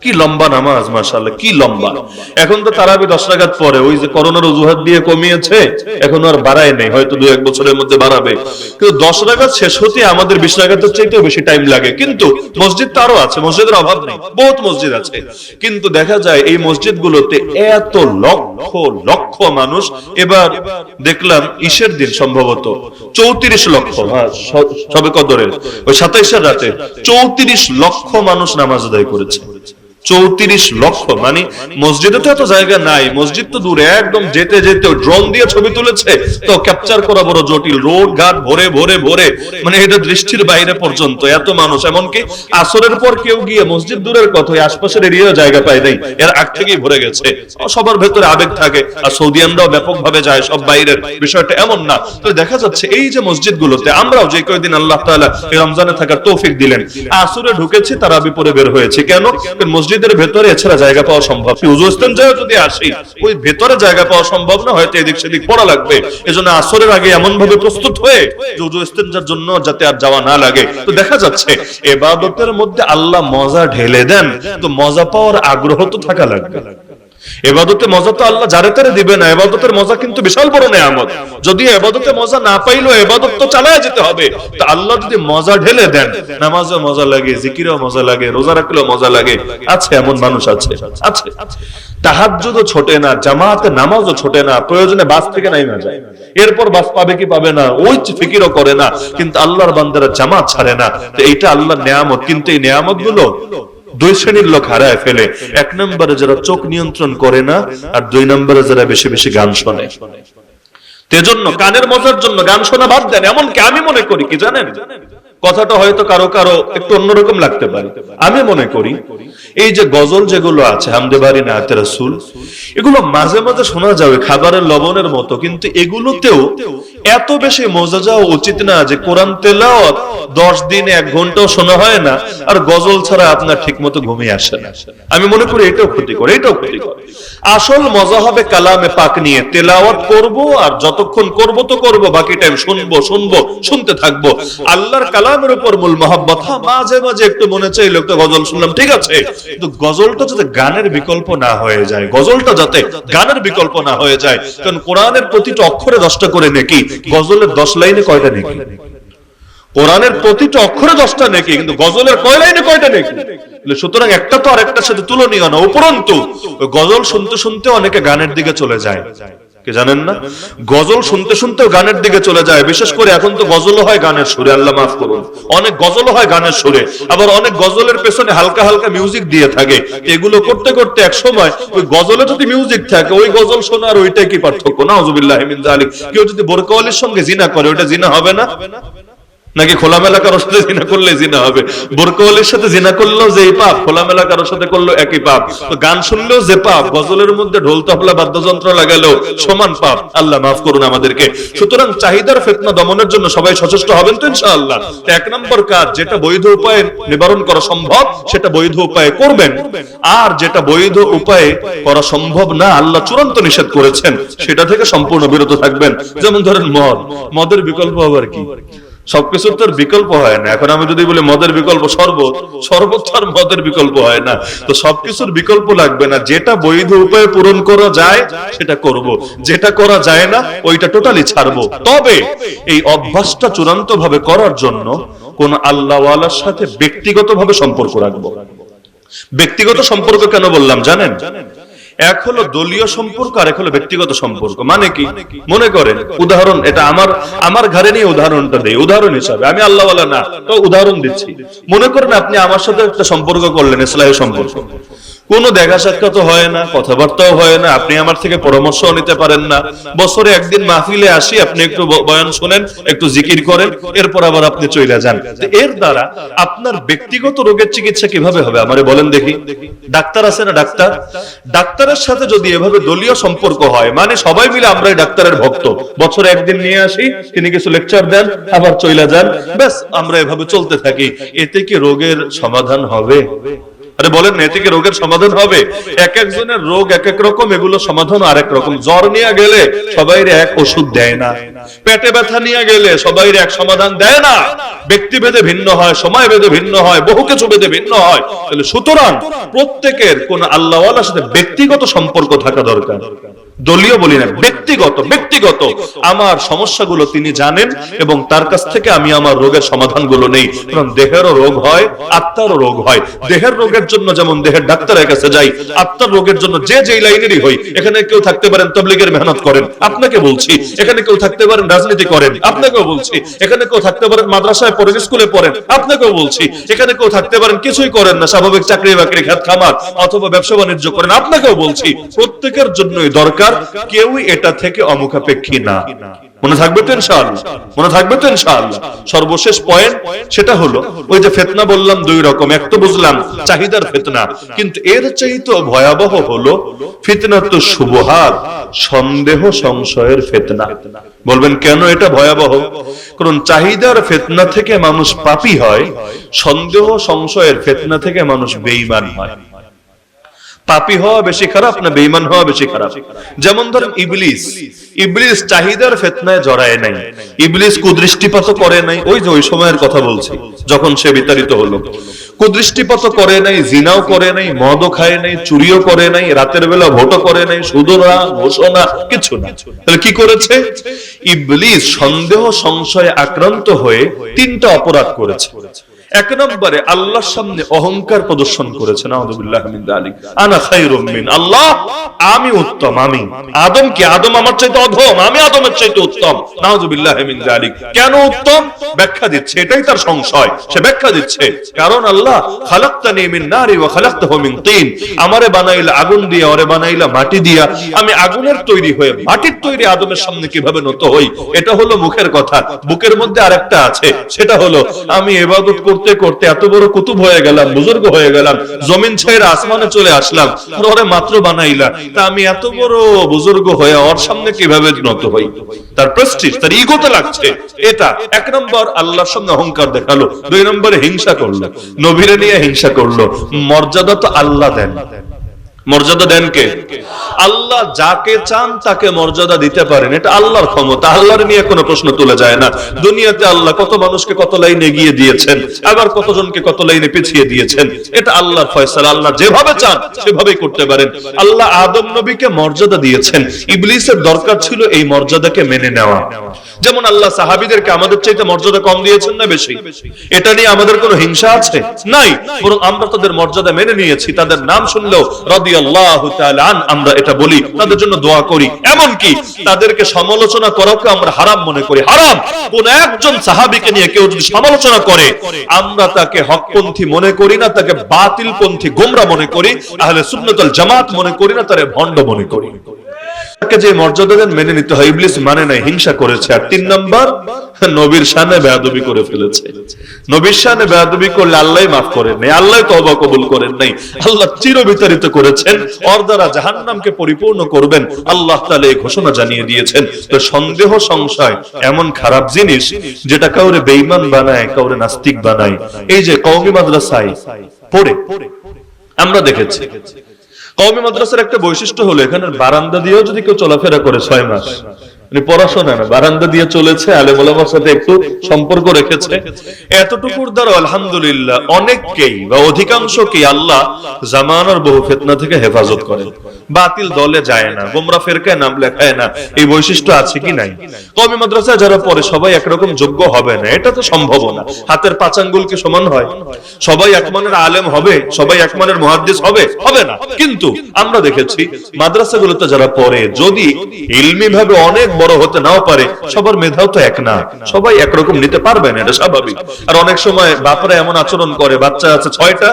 কি লম্বা নামাজ, মাশাআল্লাহ কি লম্বা। এখন তো তারাবি 10 রাকাত পরে, ওই যে করোনার অজুহাত দিয়ে কমিয়েছে, এখন আর বাড়ায় নেই, হয়তো 2-1 বছরের মধ্যে বাড়াবে। কিন্তু 10 রাকাত শেষ হতে আমাদের 20 রাকাতের চাইতেও বেশি টাইম লাগে। কিন্তু মসজিদ তো আরো আছে, মসজিদের অভাব নেই, বহুত মসজিদ আছে। কিন্তু দেখা যায় এই মসজিদগুলোতে এত লক্ষ লক্ষ মানুষ, এবার দেখলাম ঈশের দিন সম্ভবত 34 লক্ষ, সবে কদরের ওই 27 রাতে 34 লক্ষ মানুষ নামাজ আদায় করেছে। 34 লক্ষ, মানে মসজিদে তো এত জায়গা নাই, মসজিদ তো দূরে, একদম যেতে যেতে ড্রোন দিয়ে ছবি তুলেছে, তো ক্যাপচার করা বড় জটিল। রোড ঘাট ভরে ভরে ভরে, মানে এটা দৃষ্টির বাইরে পর্যন্ত এত মানুষ। এমনকি আসরের পর কেউ গিয়ে মসজিদ দূরের কথা, আশপাশের এরিয়ায় জায়গা পায় নাই, এর আগ থেকেই ভরে গেছে। সবার ভেতরে আবেগ থাকে, আর সৌদিয়ানরাও ব্যাপকভাবে যায়, সব বাইরের, বিষয়টা এমন না। তো দেখা যাচ্ছে এই যে মসজিদগুলোতে আমরাও যে কয়েকদিন আল্লাহ তাআলা এই রমজানে থাকার তৌফিক দিলেন, আসরে ঢুকেছি, তারাবি পরে বের হয়েছে। কেন? মসজিদের ভেতরে এছাড়া জায়গা পাওয়া সম্ভব, ওযু ইস্তেনজায় যদি আসি ওই ভেতরে জায়গা পাওয়া সম্ভব না, হয়তো এদিক সেদিক পড়া লাগবে। এজন্য আসরের আগে এমন ভাবে প্রস্তুত হয়ে যে ওযু ইস্তেনজার জন্য যাতে আর যাওয়া না লাগে। তো দেখা যাচ্ছে ইবাদতের মধ্যে আল্লাহ মজা ঢেলে দেন, তো মজা পাওয়ার আগ্রহ তো থাকা লাগবে। ইবাদতে মজা তো আল্লাহ যারে তারে দিবে না, ইবাদতের মজা কিন্তু বিশাল বড় নেয়ামত। যদি ইবাদতে মজা না পাইলো, ইবাদত তো চালায় যেতে হবে। তো আল্লাহ যদি মজা ঢেলে দেন, নামাজে মজা লাগে, জিকিরেও মজা লাগে, রোজা রাখলেও মজা লাগে। আছে এমন মানুষ আছে, আছে। তাহাজ্জুদও ছোটে না, জামাতে নামাজও ছোটে না, প্রয়োজনে বাস থেকে নাইমা যায়, এরপর বাস পাবে কি পাবে না ওই ফিকিরও করে না, কিন্তু আল্লাহর বান্দারা জামাত ছাড়ে না। তো এইটা আল্লাহর নেয়ামত। কিন্তু এই নেয়ামত গুলো 2 শ্রেণীর লোক হারায় ফেলে। 1 নম্বরে যারা চোখ নিয়ন্ত্রণ করে না, আর 2 নম্বরে যারা বেশি বেশি গান শোনে। তেজন্য কানের মজার জন্য গান শোনা বাদ দেন। এমনকি আমি মনে করি কি জানেন, কথাটা হয়তো কারো কারো একটু অন্যরকম লাগতে পারে, আমি মনে করি এই যে গজল যেগুলো আছে হামদে বারি নাতে রাসূল, এগুলো মাঝে মাঝে শোনা যাবে খাবারের লবণের মতো, কিন্তু এগুলোতেও এত বেশি মজা উচিত না যে কোরআন তেলাওয়াত 10 দিনে 1 ঘন্টাও শোনা হয় না, আর গজল ছাড়া আপনার ঠিক মতো ঘুমিয়ে আসে না। আমি মনে করি এটাও ক্ষতিকর, এটাও ক্ষতিকর। আসল মজা হবে কালামে পাক নিয়ে তেলাওয়াত করব, আর যতক্ষণ করব তো করব, বাকি টাইম শুনবো শুনতে থাকবো। আল্লাহর কালামের উপর মূল মহব্বত। মাঝে মাঝে একটু মনে চাইলো একটা গজল শুনলাম, ঠিক আছে, কিন্তু গজলটা যাতে গানের বিকল্প না হয়ে যায়, গজলটা যাতে গানের বিকল্প না হয়ে যায়। কারণ কোরআনের প্রতিটা অক্ষরে 10টা করে নেকি, গজলের 10 লাইনে কয়টা নেকি? কোরআনের প্রতিটা অক্ষরে 10টা নেকি, কিন্তু গজলের কয় লাইনে কয়টা নেকি? সুতরাং একটা তো আরেকটার সাথে তুলনীয় না। উপরন্তু গজল শুনতে শুনতে অনেকে গানের দিকে চলে যায়, কি জানেন না? গজল শুনতে শুনতেও গানের দিকে চলে যায়। বিশেষ করে এখন তো গজলও হয় গানের সুরে, আল্লাহ মাফ করুন, অনেক গজলও হয় গানের সুরে, আবার অনেক গজলের পেছনে হালকা হালকা মিউজিক দিয়ে থাকে। এগুলো করতে করতে এক সময় ওই গজলে যদি মিউজিক থাকে, ওই গজল শোনা আর ওইটাই কি পার্থক্য? নাউযুবিল্লাহি মিন যালিক। কেউ যদি বোরকাওয়ালির সঙ্গে জিনা করে, ওটা জিনা হবে না? নাকি খোলামেলা কারোর সাথে জিনা করলে জিনা হবে? বোরকাওয়ালির সাথে জিনা করলেও যেই পাপ, খোলামেলা কারোর সাথে করলেও একই পাপ। তো গান শুনলেও যে পাপ, গজলের মধ্যে ঢোল তবলা বাদ্যযন্ত্র লাগালেও সমান পাপ। আল্লাহ মাফ করুন আমাদেরকে। সুতরাং চাহিদার ফিতনা দমনের জন্য সবাই সচেষ্ট হবেন তো ইনশাআল্লাহ। 1 নম্বর কাজ, যেটা বৈধ উপায়ে নিবারণ করা সম্ভব সেটা বৈধ উপায়ে করবেন, আর যেটা বৈধ উপায়ে করা সম্ভব না, আল্লাহ চূড়ান্ত নিষেধ করেছেন, সেটা থেকে সম্পূর্ণ বিরত থাকবেন। যেমন ধরেন মদের বিকল্প আবার কি? সবকিছুর তো বিকল্প হয় না। এখন আমি যদি বলি মদের বিকল্প শরবত আর মদের বিকল্প হয় না, তো সবকিছুর বিকল্প লাগবে না। যেটা বৈধ উপায়ে পূরণ করা যায় সেটা করব, যেটা করা যায় না ওইটা টোটালি ছাড়বো। তবে এই অভ্যাসটা চূড়ান্ত ভাবে করার জন্য কোন আল্লাহওয়ালার সাথে ব্যক্তিগতভাবে সম্পর্ক রাখবো। ব্যক্তিগত সম্পর্ক কেন বললাম জানেন? এক হলো দলীয় সম্পর্ক, আর এক হলো ব্যক্তিগত সম্পর্ক। মানে কি? মনে করেন, উদাহরণ, এটা আমার ঘরে নিয়ে উদাহরণটা দেই, উদাহরণ হিসাবে, আমি আল্লাহওয়ালা না, তো উদাহরণ দিচ্ছি। মনে করেন আপনি আমার সাথে একটা সম্পর্ক করলেন, ইসলামী সম্পর্ক, কোনো দেখা সাক্ষাৎ হয় না, কথাবার্তাও হয় না, আপনি আমার থেকে পরামর্শও নিতে পারেন না। বছরে একদিন মাহফিলে আসি, আপনি একটু বয়ান শুনেন, একটু জিকির করেন, এরপর আবার আপনি চলে যান। এর দ্বারা আপনার ব্যক্তিগত রোগের চিকিৎসা কিভাবে হবে আমারে বলেন দেখি? ডাক্তার আছে না, ডাক্তারের সাথে যদি এভাবে দলীয় সম্পর্ক হয়, মানে সবাই মিলে আমরা ডাক্তারের ভক্ত, বছরে একদিন নিয়ে আসি, তিনি কিছু লেকচার দেন, আবার চলে যান, ব্যাস আমরা এভাবে চলতে থাকি, এতে কি রোগের সমাধান হবে? আরে বলেন, এতে কি রোগের সমাধান হবে? এক একজনের রোগ এক এক রকম, এগুলো সমাধান আরেক রকম। জ্বর নিয়ে গেলে সবাই এক ওষুধ দেয় না, পেটে ব্যথা নিয়ে গেলে সবাই এক সমাধান দেয় না, ব্যক্তি ভেদে ভিন্ন হয়, সময় ভেদে ভিন্ন হয়, বহু কিছু ভেদে ভিন্ন হয়। তাহলে সুতরাং প্রত্যেকের কোন আল্লাহওয়ালার সাথে ব্যক্তিগত সম্পর্ক থাকা দরকার। দলীয় বলি না, ব্যক্তিগত আমার সমস্যাগুলো তিনি জানেন, এবং তার কাছ থেকে আমি আমার রোগের সমাধানগুলো নেই। কারণ দেহেরও রোগ হয়, আত্মারও রোগ হয়। দেহের রোগের জন্য যেমন দেহের ডাক্তারের কাছে যাই, আত্মার রোগের জন্য যে যেই লাইনেরই হই, এখানে কেউ থাকতে পারেন তাবলীগের মেহনত করেন, আপনাকে বলছি, এখানে কেউ থাকতে পারেন রাজনীতি করেন, আপনাকেও বলছি, এখানে কেউ থাকতে পারেন মাদ্রাসায় পড়েন, স্কুলে পড়েন, আপনাকেও বলছি, এখানে কেউ থাকতে পারেন কিছুই করেন না, স্বাভাবিক চাকরি বাকরি, খেত খামার অথবা ব্যবসা বাণিজ্য করেন, আপনাকেও বলছি। প্রত্যেকের জন্যই দরকার, কেউই এটা থেকে অমুখাপেক্ষী না। মনে থাকবে তো ইনশাআল্লাহ? মনে থাকবে তো ইনশাআল্লাহ? সর্বশেষ পয়েন্ট, সেটা হলো ওই যে ফিতনা বললাম 2 রকম। এক তো বুঝলাম চাহিদার ফিতনা, কিন্তু এর চাইতে ভয়াবহ হলো ফিতনাতু শুবহাত, সন্দেহ সংশয়ের ফিতনা। বলবেন কেন এটা ভয়াবহ? কারণ চাহিদার ফিতনা থেকে মানুষ পাপী হয়, সন্দেহ সংশয়ের ফিতনা থেকে মানুষ বেঈমান হয়। পাপী হওয়া বেশি খারাপ না বেঈমান হওয়া বেশি খারাপ? যেমন ধরেন ইবলিস চাহিদার ফিতনায় জড়ায় নাই, ইবলিস কুদৃষ্টিপাত করে নাই। ওই যে ওই সময়ের কথা বলছি, যখন সে বিতাড়িত হলো, কুদৃষ্টিপাত করে নাই, জিনাও করে নাই, মদও খায় নাই, চুরিও করে নাই, রাতের বেলা ভোটও করে নাই, সুদও না, ঘুষও না, কিছু না। তাহলে কি করেছে? ইবলিস সন্দেহ সংশয়ে আক্রান্ত হয়ে 3টা অপরাধ করেছে। 1 নম্বরে আল্লাহর সামনে অহংকার প্রদর্শন করেছে, নাউযুবিল্লাহি মিন যালিক, আনা খায়রুম মিন আল্লাহ, আমি উত্তম, আমি আদম কি, আদম আমার চাইতে অধম, আমি আদমের চাইতে উত্তম, নাউযুবিল্লাহি মিন যালিক। কেন উত্তম? ব্যাখ্যা দিচ্ছে, এটাই তার সংশয়, সে ব্যাখ্যা দিচ্ছে, কারণ আল্লাহ খালাকতানি মিন নারি ওয়া খালাকতাহু মিন তিন, আমারে বানাইলা আগুন দিয়া, ওরে বানাইলা মাটি দিয়া, আমি আগুনের তৈরি হয়ে মাটির তৈরি আদমের সামনে কিভাবে নত হই? এটা হলো মুখের কথা, বুকের মধ্যে আরেকটা আছে, সেটা হলো আমি ইবাদত করতে করতে করতে এত বড় কুতুব হয়ে গেলাম, বুজুর্গ হয়ে গেলাম, জমিন ছেড়ে আসমানে চলে আসলাম, আর ওরে মাত্র বানাইলা, তা আমি এত বড় বুজুর্গ হয়ে ওর সামনে কিভাবে নত হই? তার প্রেস্টিজ, তার ইগোতে লাগছে। এটা এক নম্বর আল্লাহর সামনে অহংকার দেখালো, দুই নম্বরে হিংসা করলো, নবীরে নিয়ে হিংসা করলো। মর্যাদা তো আল্লাহ দেন, মর্যাদা দেন কে? আল্লাহ। যাকে চান তাকে মর্যাদা দিতে পারেন, এটা আল্লাহর ক্ষমতা, আল্লাহর নিয়ে কোনো প্রশ্ন তুলে যায় না। দুনিয়াতে আল্লাহ কত মানুষকে কত লাইনে এগিয়ে দিয়েছেন, আবার কতজনকে কত লাইনে পিছিয়ে দিয়েছেন, এটা আল্লাহর ফয়সালা। আল্লাহ যেভাবে চান সেভাবেই করতে পারেন। আল্লাহ আদম নবীকে মর্যাদা দিয়েছেন, ইবলিসের দরকার ছিল এই মর্যাদাকে মেনে নেওয়া। যেমন আল্লাহ সাহাবীদেরকে আমাদের চাইতে মর্যাদা কম দিয়েছেন না বেশি? এটা নিয়ে আমাদের কোনো হিংসা আছে? নাই, বরং আমরা তাদের মর্যাদা মেনে নিয়েছি। তাদের নাম শুনলেও রাদিয়াল্লাহু তাআলা আন আমরা এটা বলি, তাদের জন্য দোয়া করি। এমনকি তাদেরকে সমালোচনা করাকে আমরা হারাম মনে করি। হারাম। কোন একজন সাহাবীকে নিয়ে কেউ যদি সমালোচনা করে, আমরা তাকে হকপন্থী মনে করি না, তাকে বাতিলপন্থী গোমরা মনে করি, আহলে সুন্নাত ওয়াল জামাত মনে করি না, তারে ভণ্ড মনে করি। যে মর্যাদা দেন মেনে নিতে হয়। ইবলিস মানে নাই, হিংসা করেছে। আর তিন নম্বর, নবীর শানে বেয়াদবি করে ফেলেছে। নবীর শানে বেয়াদবি করলে আল্লাহ মাফ করেন নাই, আল্লাহ তওবা কবুল করেন নাই। আল্লাহ চিরবিতাড়িত করেছেন, ওর দ্বারা জাহান্নামকে পরিপূর্ণ করবেন। আল্লাহ তাআলা এই ঘোষণা জানিয়ে দিয়েছেন। তো সন্দেহ সংশয় এমন খারাপ জিনিস যেটা কাউরে বেঈমান বানায়, কাউরে নাস্তিক বানায়। এই যে কওমি মাদ্রাসায় পড়ে আমরা দেখেছি, কওমি মাদ্রাসার একটা বৈশিষ্ট্য হলো এখানে বারান্দা দিয়েও যদি কেউ চলাফেরা করে 6 মাস, পড়াশোনা না, বারান্দা দিয়ে চলেছে, আলেম ওলামার সাথে একটু সম্পর্ক রেখেছে, এতটুকুর দ্বারা আলহামদুলিল্লাহ অনেককেই বা অধিকাংশকেই আল্লাহ জামানার বহু ফিতনা থেকে হেফাজত করেন। বাতিল দলে যায় না, গোমরা ফেরকায় নাম লেখায় না। এই বৈশিষ্ট্য আছে কি নাই? কওমি মাদ্রাসায় যারা পড়ে সবাই একরকম যোগ্য হবে না, এটা তো সম্ভব না। হাতের 5 আঙ্গুল কি সমান হয়? সবাই একমানের আলেম হবে, সবাই একমানের মুহাদ্দিস হবে? হবে না। কিন্তু আমরা দেখেছি মাদ্রাসাগুলোতে যারা পড়ে, যদি ইলমি ভাবে অনেক বড় হতে নাও পারে, সবার মেধাও তো এক না, সবাই একরকম নিতে পারবে না, এটা স্বাভাবিক। আর অনেক সময় বাপরা এমন আচরণ করে, বাচ্চা আছে 6টা,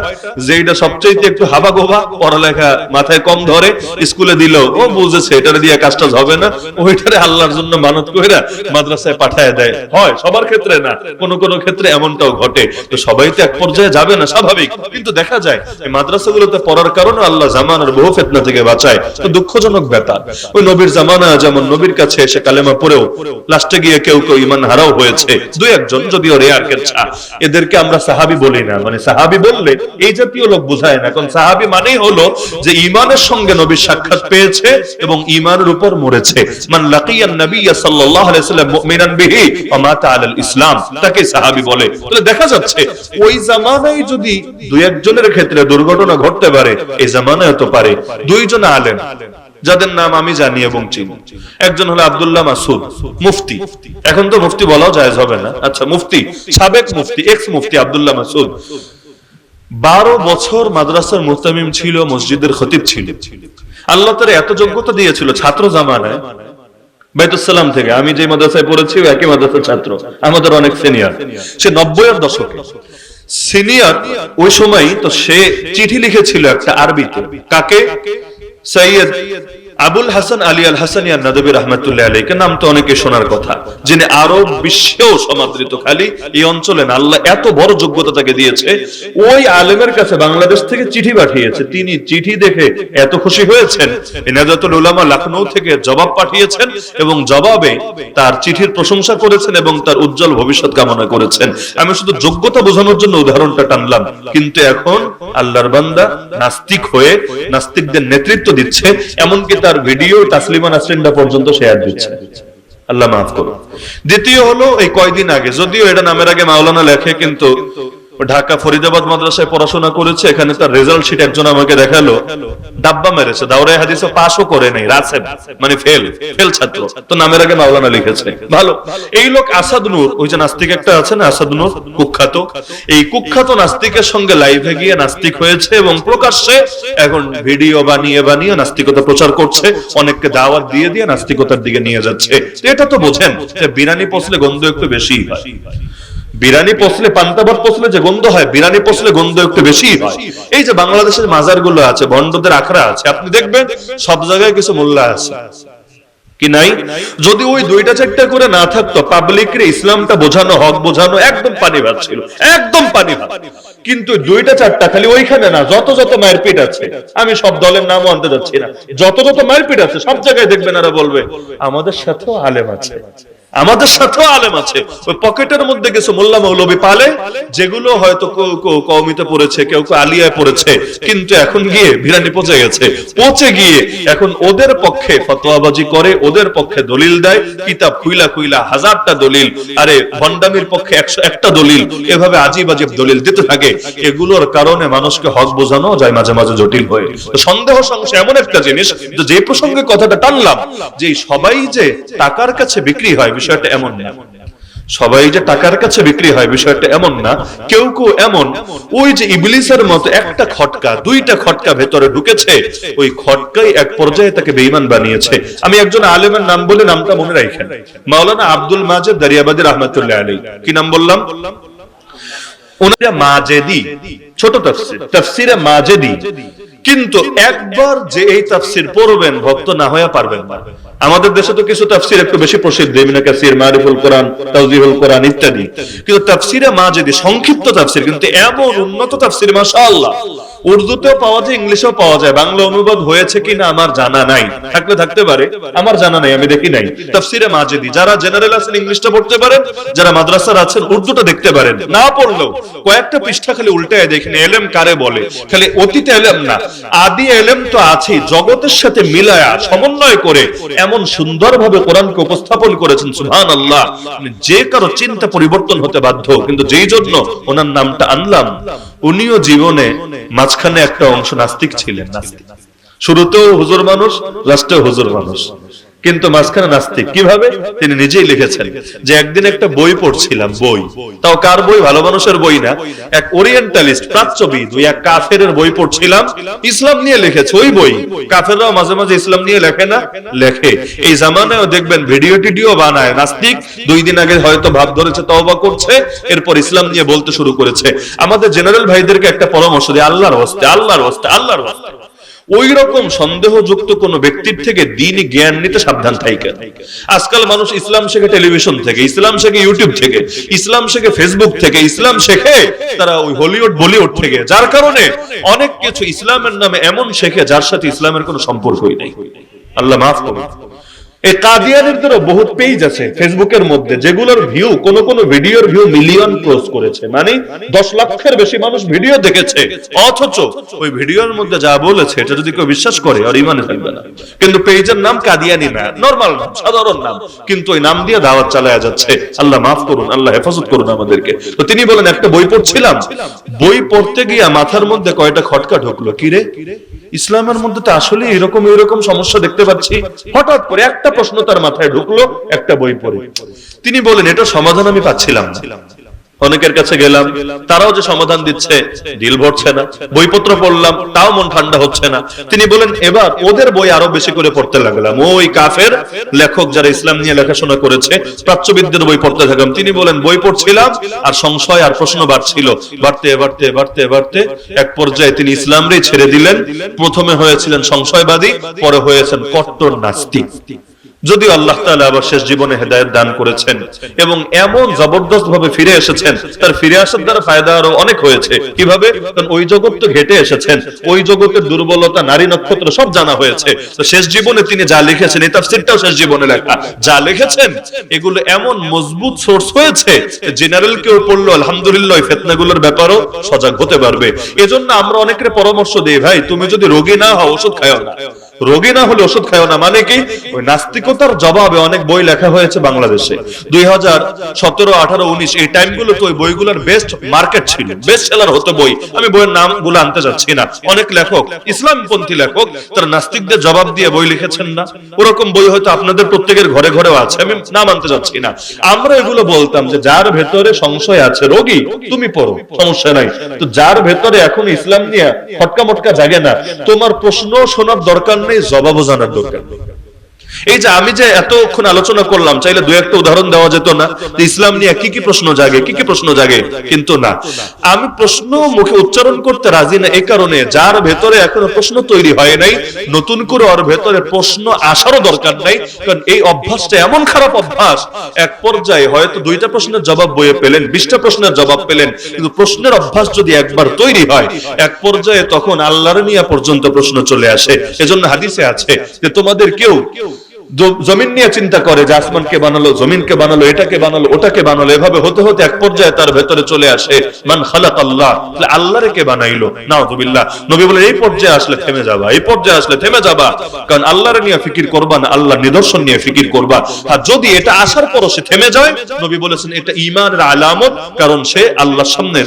যেটা সবচেয়ে একটু হাবা গোবা, পড়ালেখা মাথায় কম ধরে, স্কুলে দিল, ও বুঝেছে এটারে দিয়ে কাজটা হবে না, ওইটারে আল্লাহর জন্য মানত কইরা মাদ্রাসায় পাঠায় দেয়। হয়, সবার ক্ষেত্রে না, কোন কোন ক্ষেত্রে এমনটাও ঘটে। তো সবাই তো এক পর্যায়ে যাবে না, স্বাভাবিক। কিন্তু দেখা যায় এই মাদ্রাসাগুলোতে পড়ার কারণে আল্লাহ জামানার বহু ফিতনা থেকে বাঁচায়। তো দুঃখজনক ব্যাপার, ওই নবীর জামানা যেমন নবীর কাছে এসে কালেমা পড়েও লাস্টে গিয়ে কেউ কেউ ঈমান হারাও হয়েছে, 2-1 জন, যদিও রেয়ার কেস। এদেরকে আমরা সাহাবী বলি না। মানে সাহাবী বললে এই জাতীয় লোক বোঝায় না, কারণ সাহাবী মানেই হলো যে ঈমানের সঙ্গে নবীর সাক্ষাৎ পেয়েছে এবং ঈমানের উপর মরেছে। মান লাকিয়ান নবিয়্য সাল্লাল্লাহু আলাইহি ওয়াসাল্লাম মুমিনান বিহি ওয়া মাতা আলাল ইসলাম, তাকে সাহাবী বলে। তাহলে দেখা যাচ্ছে ওই জামানায় যদি 2-1 জনের ক্ষেত্রে দুর্ঘটনা ঘটতে পারে, এই জামানায় তো পারে। 2 জন আলেম যাদের নাম আমি জানি এবং চিনি, একজন হলো আব্দুল্লাহ মাসুদ, মুফতি। এখন তো মুফতি বলাও জায়েজ হবে না, আচ্ছা মুফতি, সাবেক মুফতি, এক্স মুফতি আব্দুল্লাহ মাসুদ 12 বছর মাদ্রাসার মুহতামিম ছিল, মসজিদের খতিব ছিল। আল্লাহ তাআলা এত যোগ্যতা দিয়েছিল, ছাত্র জামানায় বাইতুস সালাম থেকে, আমি যে মাদ্রাসায় পড়েছি একই মাদ্রাসার ছাত্র, আমাদের অনেক সিনিয়র, সে 90-এর দশকে সিনিয়র। ওই সময় তো সে চিঠি লিখেছিল একটা আরবিতে, কাকে? সৈয়দ আবুল হাসান আলী আল হাসানী আন-নাদবী রাহমাতুল্লাহ আলাইহি, নাম তো অনেকে শোনার কথা, যিনি আরব বিশ্বেও সমাদৃত। খালি এই অঞ্চলে না, আল্লাহ এত বড় যোগ্যতা তাকে দিয়েছে। ওই আলেমের কাছে বাংলাদেশ থেকে চিঠি পাঠিয়েছে, তিনি চিঠি দেখে এত খুশি হয়েছেন, নাজাতুল উলামা লখনউ থেকে জবাব পাঠিয়েছেন এবং জবাবে তার চিঠির প্রশংসা করেছেন এবং তার উজ্জ্বল ভবিষ্যৎ কামনা করেছেন। আমি শুধু যোগ্যতা বোঝানোর জন্য উদাহরণটা টানলাম। কিন্তু এখন আল্লাহর বান্দা নাস্তিক হয়ে নাস্তিকদের নেতৃত্ব দিচ্ছে, এমনকি তার ভিডিও তাসলিমা নাসরিনরা পর্যন্ত শেয়ার দিচ্ছে। আল্লাহ মাফ করুন। দ্বিতীয় হলো এই কয়দিন আগে, যদিও এটা নামের আগে মাওলানা লেখে, কিন্তু ঢাকা ফরিদাবাদ মাদ্রাসায় পড়াশোনা করেছে, এখানে তার রেজাল্ট শিট একজন আমাকে দেখালো, ডাব্বা মেরেছে, দাওরায়ে হাদিসে পাসও করে নাই, রাসেব মানে ফেল ছাত্র। তো নামের আগে মাওলানা লিখেছে, ভালো। এই লোক আসাদ নূর, ওই যে নাস্তিক একটা আছে না আসাদ নূর, কুখ্যাত, এই কুখ্যাত নাস্তিকের সঙ্গে লাইভে গিয়ে নাস্তিক হয়েছে এবং প্রকাশ্যে এখন ভিডিও বানিয়ে বানিয়ে নাস্তিকতা প্রচার করছে, অনেককে দাওয়াত দিয়ে দিয়ে নাস্তিকতার দিকে নিয়ে যাচ্ছে। এটা তো বোঝেন যে বিরানি পচলে গন্ধ একটু বেশি হয়। বিরানি পচলে, পান্তা ভাত পচলে যে গন্ধ হয়, বিরানি পচলে গন্ধ একটু বেশি হয়। এই যে বাংলাদেশের মাজার গুলো আছে, ভণ্ডদের আখড়া আছে, আপনি দেখবেন সব জায়গায় কিছু মোল্লা আছে, কি নাই? যদি ওই দুইটা চারটা করে না থাকতো, পাবলিকরে ইসলামটা বোঝানো, হক বোঝানো একদম পানি ভাত ছিল, একদম পানি ভাত। কিন্তু দুইটা চারটা খালি ওইখানে না, যত যত মারপিট আছে, আমি সব দলের নামও আনতে যাচ্ছি না, যত যত মারপিট আছে সব জায়গায় দেখবেন এরা বলবে আমাদের সাথেও আলেম আছে, আমাদের সাথেও আলেম আছে। ওই পকেটের মধ্যে কিছু মোল্লা মৌলবি পালে, যেগুলো হয়তো কওমিতে পড়েছে, কেউ কেউ আলিয়ায় পড়েছে, কিন্তু এখন গিয়ে ভিরানি পচে গেছে, পচে গিয়ে এখন ওদের পক্ষে ফতোয়াবাজি করে, ওদের পক্ষে দলিল দেয়, কিতাব খুইলা খুইলা হাজারটা দলিল, আরে ভন্ডামির পক্ষে 101টা দলিল, এভাবে আজিব আজিব দলিল দিতে থাকে। এগুলোর কারণে মানুষকে হক বোঝানো যায় মাঝে মাঝে জটিল হয়ে। সন্দেহ সংশয় এমন একটা জিনিস, যে প্রসঙ্গে কথাটা টানলাম, যে সবাই যে টাকার কাছে বিক্রি হয় বিষয়টা এমন না, সবাই যে টাকার কাছে বিক্রি হয় বিষয়টা এমন না। কেউ কেউ এমন, ওই যে ইবলিসের মতো একটা খটকা, দুইটা খটকা ভেতরে ঢুকেছে, ওই খটকাই এক পর্যায়ে তাকে বেঈমান বানিয়েছে। আমি একজন আলেমের নাম বলে, নামটা মনে রাখেন, মাওলানা আব্দুল মাজেদ দারিয়াবাদী রাহমাতুল্লাহ আলাইহি। কি নাম বললাম? ওনারা মাজেদি, ছোট তাফসীর, তাফসীরে মাজেদি। কিন্তু একবার যে এই তাফসীর পড়বেন, ভক্ত না হয়ে পারবেন না। আমাদের দেশে তো কিছু তাফসীর একটু বেশি প্রসিদ্ধ, ইবনে কাসির, মারিফুল কোরআন, তাওজিহুল কোরআন ইত্যাদি। কিন্তু তাফসীরে মাজেদি সংক্ষিপ্ত তাফসীর, কিন্তু এমন উন্নত তাফসীর মাশাআল্লাহ, উর্দুতেও পাওয়া যায়, ইংলিশেও পাওয়া যায়। বাংলা অনুবাদ হয়েছে কিনা আমার জানা নাই, থাকলে থাকতে পারে, আমার জানা নাই, আমি দেখি নাই। তাফসীরে মাজেদি, যারা জেনারেল আছেন ইংলিশটা পড়তে পারেন, যারা মাদ্রাসার আছেন উর্দুটা দেখতে পারেন, না পড়লেও কয়েকটা পৃষ্ঠা খালি উল্টায় দেখেন, এলেম কারে বলে। খালি অতীত এলেম না, আদি এলেম তো আছে, জগতের সাথে মিলায়া সমন্বয় করে এমন সুন্দরভাবে কোরআনকে উপস্থাপন করেছেন, সুবহানাল্লাহ। যে কারো চিন্তা পরিবর্তন হতে বাধ্য। কিন্তু যেই জন্য ওনার নামটা আনলাম, উনিও জীবনে মাঝখানে একটা অংশ নাস্তিক ছিলেন। নাস্তিক, শুরুতেও হুজুর মানুষ, লাস্টেও হুজুর মানুষ, কিন্তু মাঝখানে নাস্তিক। কিভাবে? তিনি নিজেই লিখেছেন যে একদিন একটা বই পড়ছিলাম, বই, তাও কার বই? ভালো মানুষের বই না, এক ওরিয়েন্টালিস্ট, প্রাচ্যবিদ, ওই এক কাফেরের বই পড়ছিলাম, ইসলাম নিয়ে লিখেছে ওই বই। কাফেররাও মাঝে মাঝে ইসলাম নিয়ে লেখে না? লেখে। এই জামানায়ও দেখবেন ভিডিও টিডিও বানায় নাস্তিক, 2 দিন আগে হয়তো ভাব ধরেছে, তওবা করছে, এরপর ইসলাম নিয়ে বলতে শুরু করেছে। আমাদের জেনারেল ভাইদেরকে একটা পরামর্শ দিই, আল্লাহর ওয়াস্তে, আল্লাহর ওয়াস্তে, আল্লাহর ওয়াস্তে, ওই রকম সন্দেহযুক্ত কোন ব্যক্তির থেকে দ্বীনি জ্ঞান নিতে সাবধান থাকেন। আজকাল মানুষ ইসলাম শেখে টেলিভিশন থেকে, ইসলাম শেখে ইউটিউব থেকে, ইসলাম শেখে ফেসবুক থেকে, ইসলাম শেখে তারা ওই হলিউড বলিউড থেকে, যার কারণে অনেক কিছু ইসলামের নামে এমন শেখে যার সাথে ইসলামের কোনো সম্পর্কই নেই। আল্লাহ মাফ করুন। এই কাদিয়ানীদেরও বহুত পেজ আছে ফেসবুকের মধ্যে, যেগুলোর ভিউ, কোন কোন ভিডিওর ভিউ মিলিয়ন ক্রস করেছে, মানে 10 লাখের বেশি মানুষ ভিডিও দেখেছে, অথচ ওই ভিডিওর মধ্যে যা বলেছে এটা যদি কেউ বিশ্বাস করে আর ইমানে থাকবে না। কিন্তু পেজের নাম কাদিয়ানী না, নরমাল নাম, সাধারণ নাম, কিন্তু ওই নাম দিয়ে দাওয়াত চালায়া যাচ্ছে। আল্লাহ মাফ করুন, আল্লাহ হেফাজত করুন আমাদেরকে। তো তিনি বলেন, একটা বই পড়ছিলাম, বই পড়তে গিয়ে মাথার মধ্যে কয়টা খটকা ঢুকলো, কিরে ইসলামের মধ্যে তো আসলে এরকম এরকম সমস্যা দেখতে পাচ্ছি। হঠাৎ করে একটা প্রশ্ন তার মাথায় ঢুকলো একটা বই পড়ে। তিনি বলেন, এটা সমাধান আমি পাচ্ছিলাম না। অনেকের কাছে গেলাম, তারাও যে সমাধান দিচ্ছে, দিল ভরছে না। বইপত্র পড়লাম, তাও মন ঠান্ডা হচ্ছে না। তিনি বলেন, এবার ওদের বই আরো বেশি করে পড়তে লাগলাম, ওই কাফের লেখক যারা ইসলাম নিয়ে লেখাশোনা করেছে, প্রাচ্যবিদদের বই পড়তে থাকলাম। তিনি বলেন, বই পড়ছিলাম আর সংশয় আর প্রশ্ন বাড়ছিল, বাড়তে বাড়তে বাড়তে বাড়তে এক পর্যায়ে তিনি ইসলামকেই ছেড়ে দিলেন। প্রথমে হয়েছিলেন সংশয়বাদী, পরে হয়েছেন কট্টর নাস্তিক। যদিও আল্লাহ তাআলা আবার শেষ জীবনে হেদায়েত দান করেছেন এবং এমন জবরদস্ত ভাবে ফিরে এসেছেন, তার ফিরে আসার দ্বারা ফায়দা আরো অনেক হয়েছে। কিভাবে? কারণ ওই জগৎ তো ঘেটে এসেছেন, ওই জগতের দুর্বলতা, নারী নক্ষত্র সব জানা হয়েছে। তো শেষ জীবনে তিনি যা লিখেছেন, এই তাফসীরটাও শেষ জীবনে লেখা, যা লিখেছেন এগুলো এমন মজবুত সোর্স হয়েছে, জেনারেল কেউ পড়লো আলহামদুলিল্লাহ ওই ফিতনাগুলোর ব্যাপারেও সজাগ হতে পারবে। এজন্য আমরা অনেকের পরামর্শ দিই, ভাই তুমি যদি রোগী না হও ওষুধ খাও না, রোগী না হলে ওষুধ খাও না। মানে কি? ওই নাস্তিকতার জবাবে অনেক বই লেখা হয়েছে বাংলাদেশে 2017, 18, 19 এই টাইমগুলো তো ওই বইগুলোর বেস্ট মার্কেট ছিল, বেস্ট সেলার হতো বই। আমি বইয়ের নামগুলো আনতে যাচ্ছি না। অনেক লেখক, ইসলামপন্থী লেখক, তারা নাস্তিকদের জবাব দিয়ে বই লিখেছেন না? ওরকম বই হয়তো আপনাদের প্রত্যেকের ঘরে ঘরেও আছে, আমি নাম আনতে যাচ্ছি না। আমরা এগুলো বলতাম যে যার ভেতরে সংশয় আছে, রোগী তুমি পড়ো, সমস্যা নাই। তো যার ভেতরে এখন ইসলাম নিয়ে ফটকা মটকা জাগে না, তোমার প্রশ্ন শোনার দরকার নেই, জবাবও জানার দরকার। এই যে আমি যে এতক্ষণ আলোচনা করলাম, চাইলে দু একটা উদাহরণ দেওয়া যেত না যে ইসলাম নিয়ে কি কি প্রশ্ন জাগে, কি কি প্রশ্ন জাগে, কিন্তু না, আমি প্রশ্ন মুখে উচ্চারণ করতে রাজি না এই কারণে, যার ভেতরে এখনো প্রশ্ন তৈরি হয় নাই, নতুন করে ওর ভেতরে প্রশ্ন আসারও দরকার নাই। কারণ এই অভ্যাসটা এমন খারাপ অভ্যাস, এক পর্যায়ে হয়তো 2টা প্রশ্নের জবাব বইয়ে পেলেন, 20টা প্রশ্নের জবাব পেলেন, কিন্তু প্রশ্নের অভ্যাস যদি একবার তৈরি হয়, এক পর্যায়ে তখন আল্লাহর নিয়ে পর্যন্ত প্রশ্ন চলে আসে। এজন্য হাদিসে আছে যে তোমাদের কেউ জমিন নিয়ে চিন্তা করে যে আসমান কে বানালো, জমিন কে বানালো, এটাকে বানালো, ওটাকে বানালো, এভাবে হতে হতে এক পর্যায়ে তার ভেতরে চলে আসে মান খালাক আল্লাহ, আল্লাহরে কে বানাইলো। নাউযুবিল্লাহ। নবী বলে এই পর্যায়ে আসলে থেমে যাবা, এই পর্যায়ে আসলে থেমে যাবা, কারণ আল্লাহরে নিয়ে ফিকির করবা না, আল্লাহর নিদর্শন নিয়ে ফিকির করবা। আর যদি এটা আসার পরও সে থেমে যায়, নবী বলেছেন এটা ঈমানের আলামত, কারণ সে আল্লাহর সামনে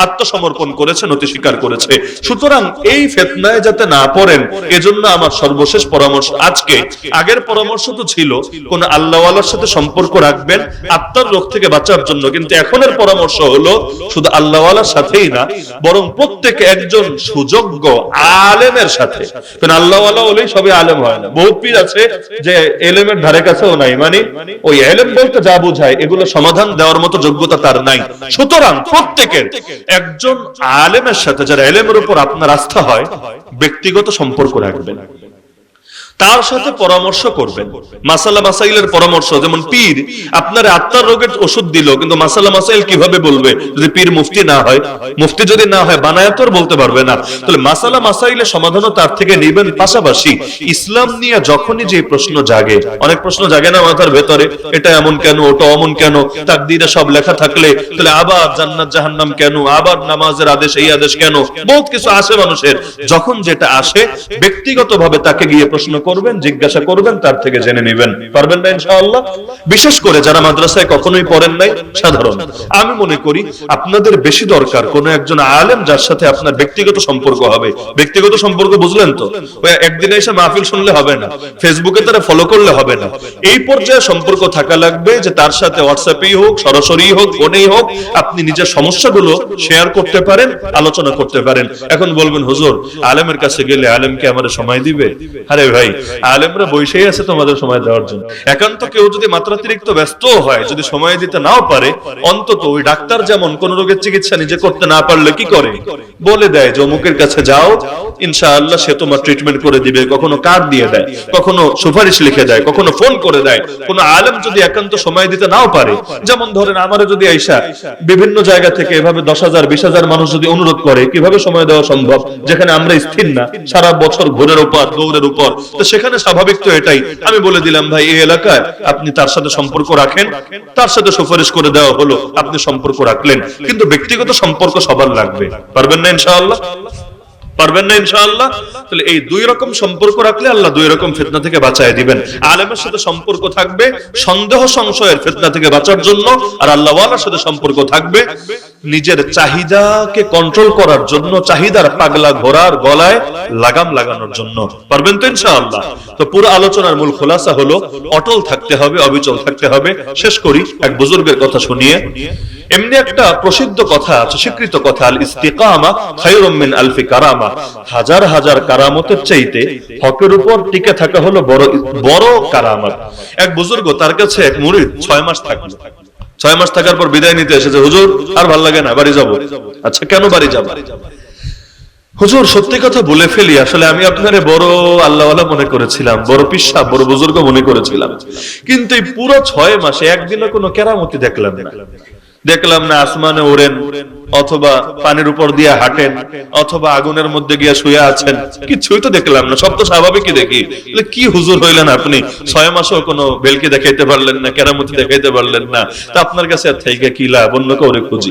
আত্মসমর্পণ করেছে, নতি স্বীকার করেছে। সুতরাং এই ফিতনায় যাতে না পড়েন, এজন্য আমার সর্বশেষ পরামর্শ আজকে, আগের পরামর্শ তো ছিল কোন আল্লাহওয়ালার সাথে সম্পর্ক রাখবেন আত্মার রোগ থেকে বাঁচার জন্য, কিন্তু এখনের পরামর্শ হলো শুধু আল্লাহওয়ালার সাথেই না, বরং প্রত্যেকে একজন সুযোগ্য আলেমের সাথে। কারণ আল্লাহওয়ালা হলেই সবাই আলেম হয় না, বহুত পীর আছে যে এলেমের ধারে কাছেও নাই, মানে ওই এলেম বলতে যা বোঝায় এগুলো সমাধান দেওয়ার মতো যোগ্যতা তার নাই। সুতরাং প্রত্যেকের একজন আলেমের সাথে, যারা এলেমের উপর আপনার আস্থা হয়, ব্যক্তিগত সম্পর্ক রাখবেন, তার সাথে পরামর্শ করবেন, মাসালা মাসাইলের পরামর্শ। যেমন পীর আপনার আত্মার রোগের ওষুধ দিল, কিন্তু মাসালা মাসাইল কিভাবে বলবে যদি পীর মুফতি না হয়? মুফতি যদি না হয় বানায়াত আর বলতে পারবে না। তাহলে মাসালা মাসাইলের সমাধানও তার থেকে নেবেন। পাশাপাশি ইসলাম নিয়ে যখনই যে প্রশ্ন জাগে, অনেক প্রশ্ন জাগে না মাথার ভেতরে, এটা এমন কেন, ওটা অমন কেন, তাকদীরে সব লেখা থাকলে তাহলে আবার জান্নাত জাহান্নাম কেন, আবার নামাজের আদেশ এই আদেশ কেন, বহুত কিছু আসে মানুষের। যখন যেটা আসে ব্যক্তিগতভাবে তাকে গিয়ে প্রশ্ন করবেন, জিজ্ঞাসা করবেন, তার থেকে জেনে নেবেন। পারবেন না ইনশাআল্লাহ? বিশেষ করে যারা মাদ্রাসায় কখনোই পড়েন নাই, সাধারণ, আমি মনে করি আপনাদের বেশি দরকার কোন একজন আলেম যার সাথে আপনার ব্যক্তিগত সম্পর্ক হবে। ব্যক্তিগত সম্পর্ক বুঝলেন তো? ওই একদিন এসে মাহফিল শুনলে হবে না, ফেসবুকে তারা ফলো করলে হবে না। এই পর্যায়ে সম্পর্ক থাকা লাগবে যে তার সাথে হোয়াটসঅ্যাপেই হোক, সরাসরি হোক, ফোনেই হোক, আপনি নিজের সমস্যাগুলো শেয়ার করতে পারেন, আলোচনা করতে পারেন। এখন বলবেন হুজুর আলেমের কাছে গেলে আলেম কি আমাদের সময় দিবে? আরে ভাই, আলেমরা বসেই আছে তোমাদের সময় দেওয়ার জন্য। একান্ত কেউ যদি মাত্রাতিরিক্ত ব্যস্ত হয়, যদি সময় দিতে নাও পারে, অন্তত ওই ডাক্তার যেমন কোন রোগের চিকিৎসা নিজে করতে না পারলে কি করে, বলে দেয় যে অমুকের কাছে যাও, ইনশাআল্লাহ সে তোমার ট্রিটমেন্ট করে দিবে। কখনো কার্ড দিয়ে দেয়, কখনো সুপারিশ লিখে দেয়, কখনো ফোন করে দেয়। কোন আলেম যদি একান্ত সময় দিতে নাও পারে, যেমন ধরেন আমারে যদি আইসা বিভিন্ন জায়গা থেকে এভাবে 10,000 20,000 মানুষ যদি অনুরোধ করে, কিভাবে সময় দেওয়া সম্ভব যেখানে আমরা স্থির না, সারা বছর ঘোরের উপর দৌড়ের উপর? তো সেখানে স্বাভাবিক তো এটাই। আমি বলে দিলাম ভাই এই এলাকায় আপনি তার সাথে সম্পর্ক রাখেন, তার সাথে সুপারিশ করে দেওয়া হলো, আপনি সম্পর্ক রাখলেন। কিন্তু ব্যক্তিগত সম্পর্ক সবার লাগবে। পারবেন না ইনশাআল্লাহ? পারবেন না ইনশাআল্লাহ? তাহলে এই দুই রকম সম্পর্ক রাখলে আল্লাহ দুই রকম ফিতনা থেকে বাঁচায় দিবেন। আলেমের সাথে সম্পর্ক থাকবে সন্দেহ সংশয়ের ফিতনা থেকে বাঁচার জন্য, আর আল্লাহওয়ালার সাথে সম্পর্ক থাকবে নিজের চাহিদাকে কন্ট্রোল করার জন্য, চাহিদার পাগলা ঘোড়ার গলায় লাগাম লাগানোর জন্য। পারবেন তো ইনশাআল্লাহ? তো পুরো আলোচনার মূল খোলাসা হলো অটল থাকতে হবে, অবিচল থাকতে হবে। শেষ করি এক বুজুর্গের কথা শুনিয়ে। এমনি একটা প্রসিদ্ধ কথা আছে, স্বীকৃত কথা, আল ইস্তিকামা খায়রুম মিন আলফি কারামা, হাজার হাজার কারামতের চাইতে হকের উপর টিকে থাকা হলো বড় বড় কারামত। এক বুজুর্গ, তার কাছে এক মুরিদ 6 মাস থাকলো। 6 মাস থাকার পর বিদায় নিতে এসেছে, হুজুর আর ভালো লাগে না, বাড়ি যাবো। আচ্ছা কেন বাড়ি যাবো? হুজুর সত্যি কথা বলে ফেলি, আসলে আমি আপনারে বড় আল্লাহওয়ালা মনে করেছিলাম, বড় পিসা, বড় বুজুর্গ মনে করেছিলাম, কিন্তু এই পুরো 6 মাসে একদিনও কোনো কেরামতি দেখলাম না। দেখলাম না আসমানে ওড়েন, অথবা পানির উপর দিয়ে হাঁটেন, অথবা আগুনের মধ্যে গিয়ে শুয়ে আছেন, কিছুই তো দেখলাম না। সব তো স্বাভাবিকই দেখি। কি হুজুর হইলেন আপনি, 6 মাসেও কোনো বেলকি দেখাইতে পারলেন না, কেরামতি দেখাইতে পারলেন না, তা আপনার কাছে আর থেকে কি লাভ, অন্য কাউরে খুঁজি।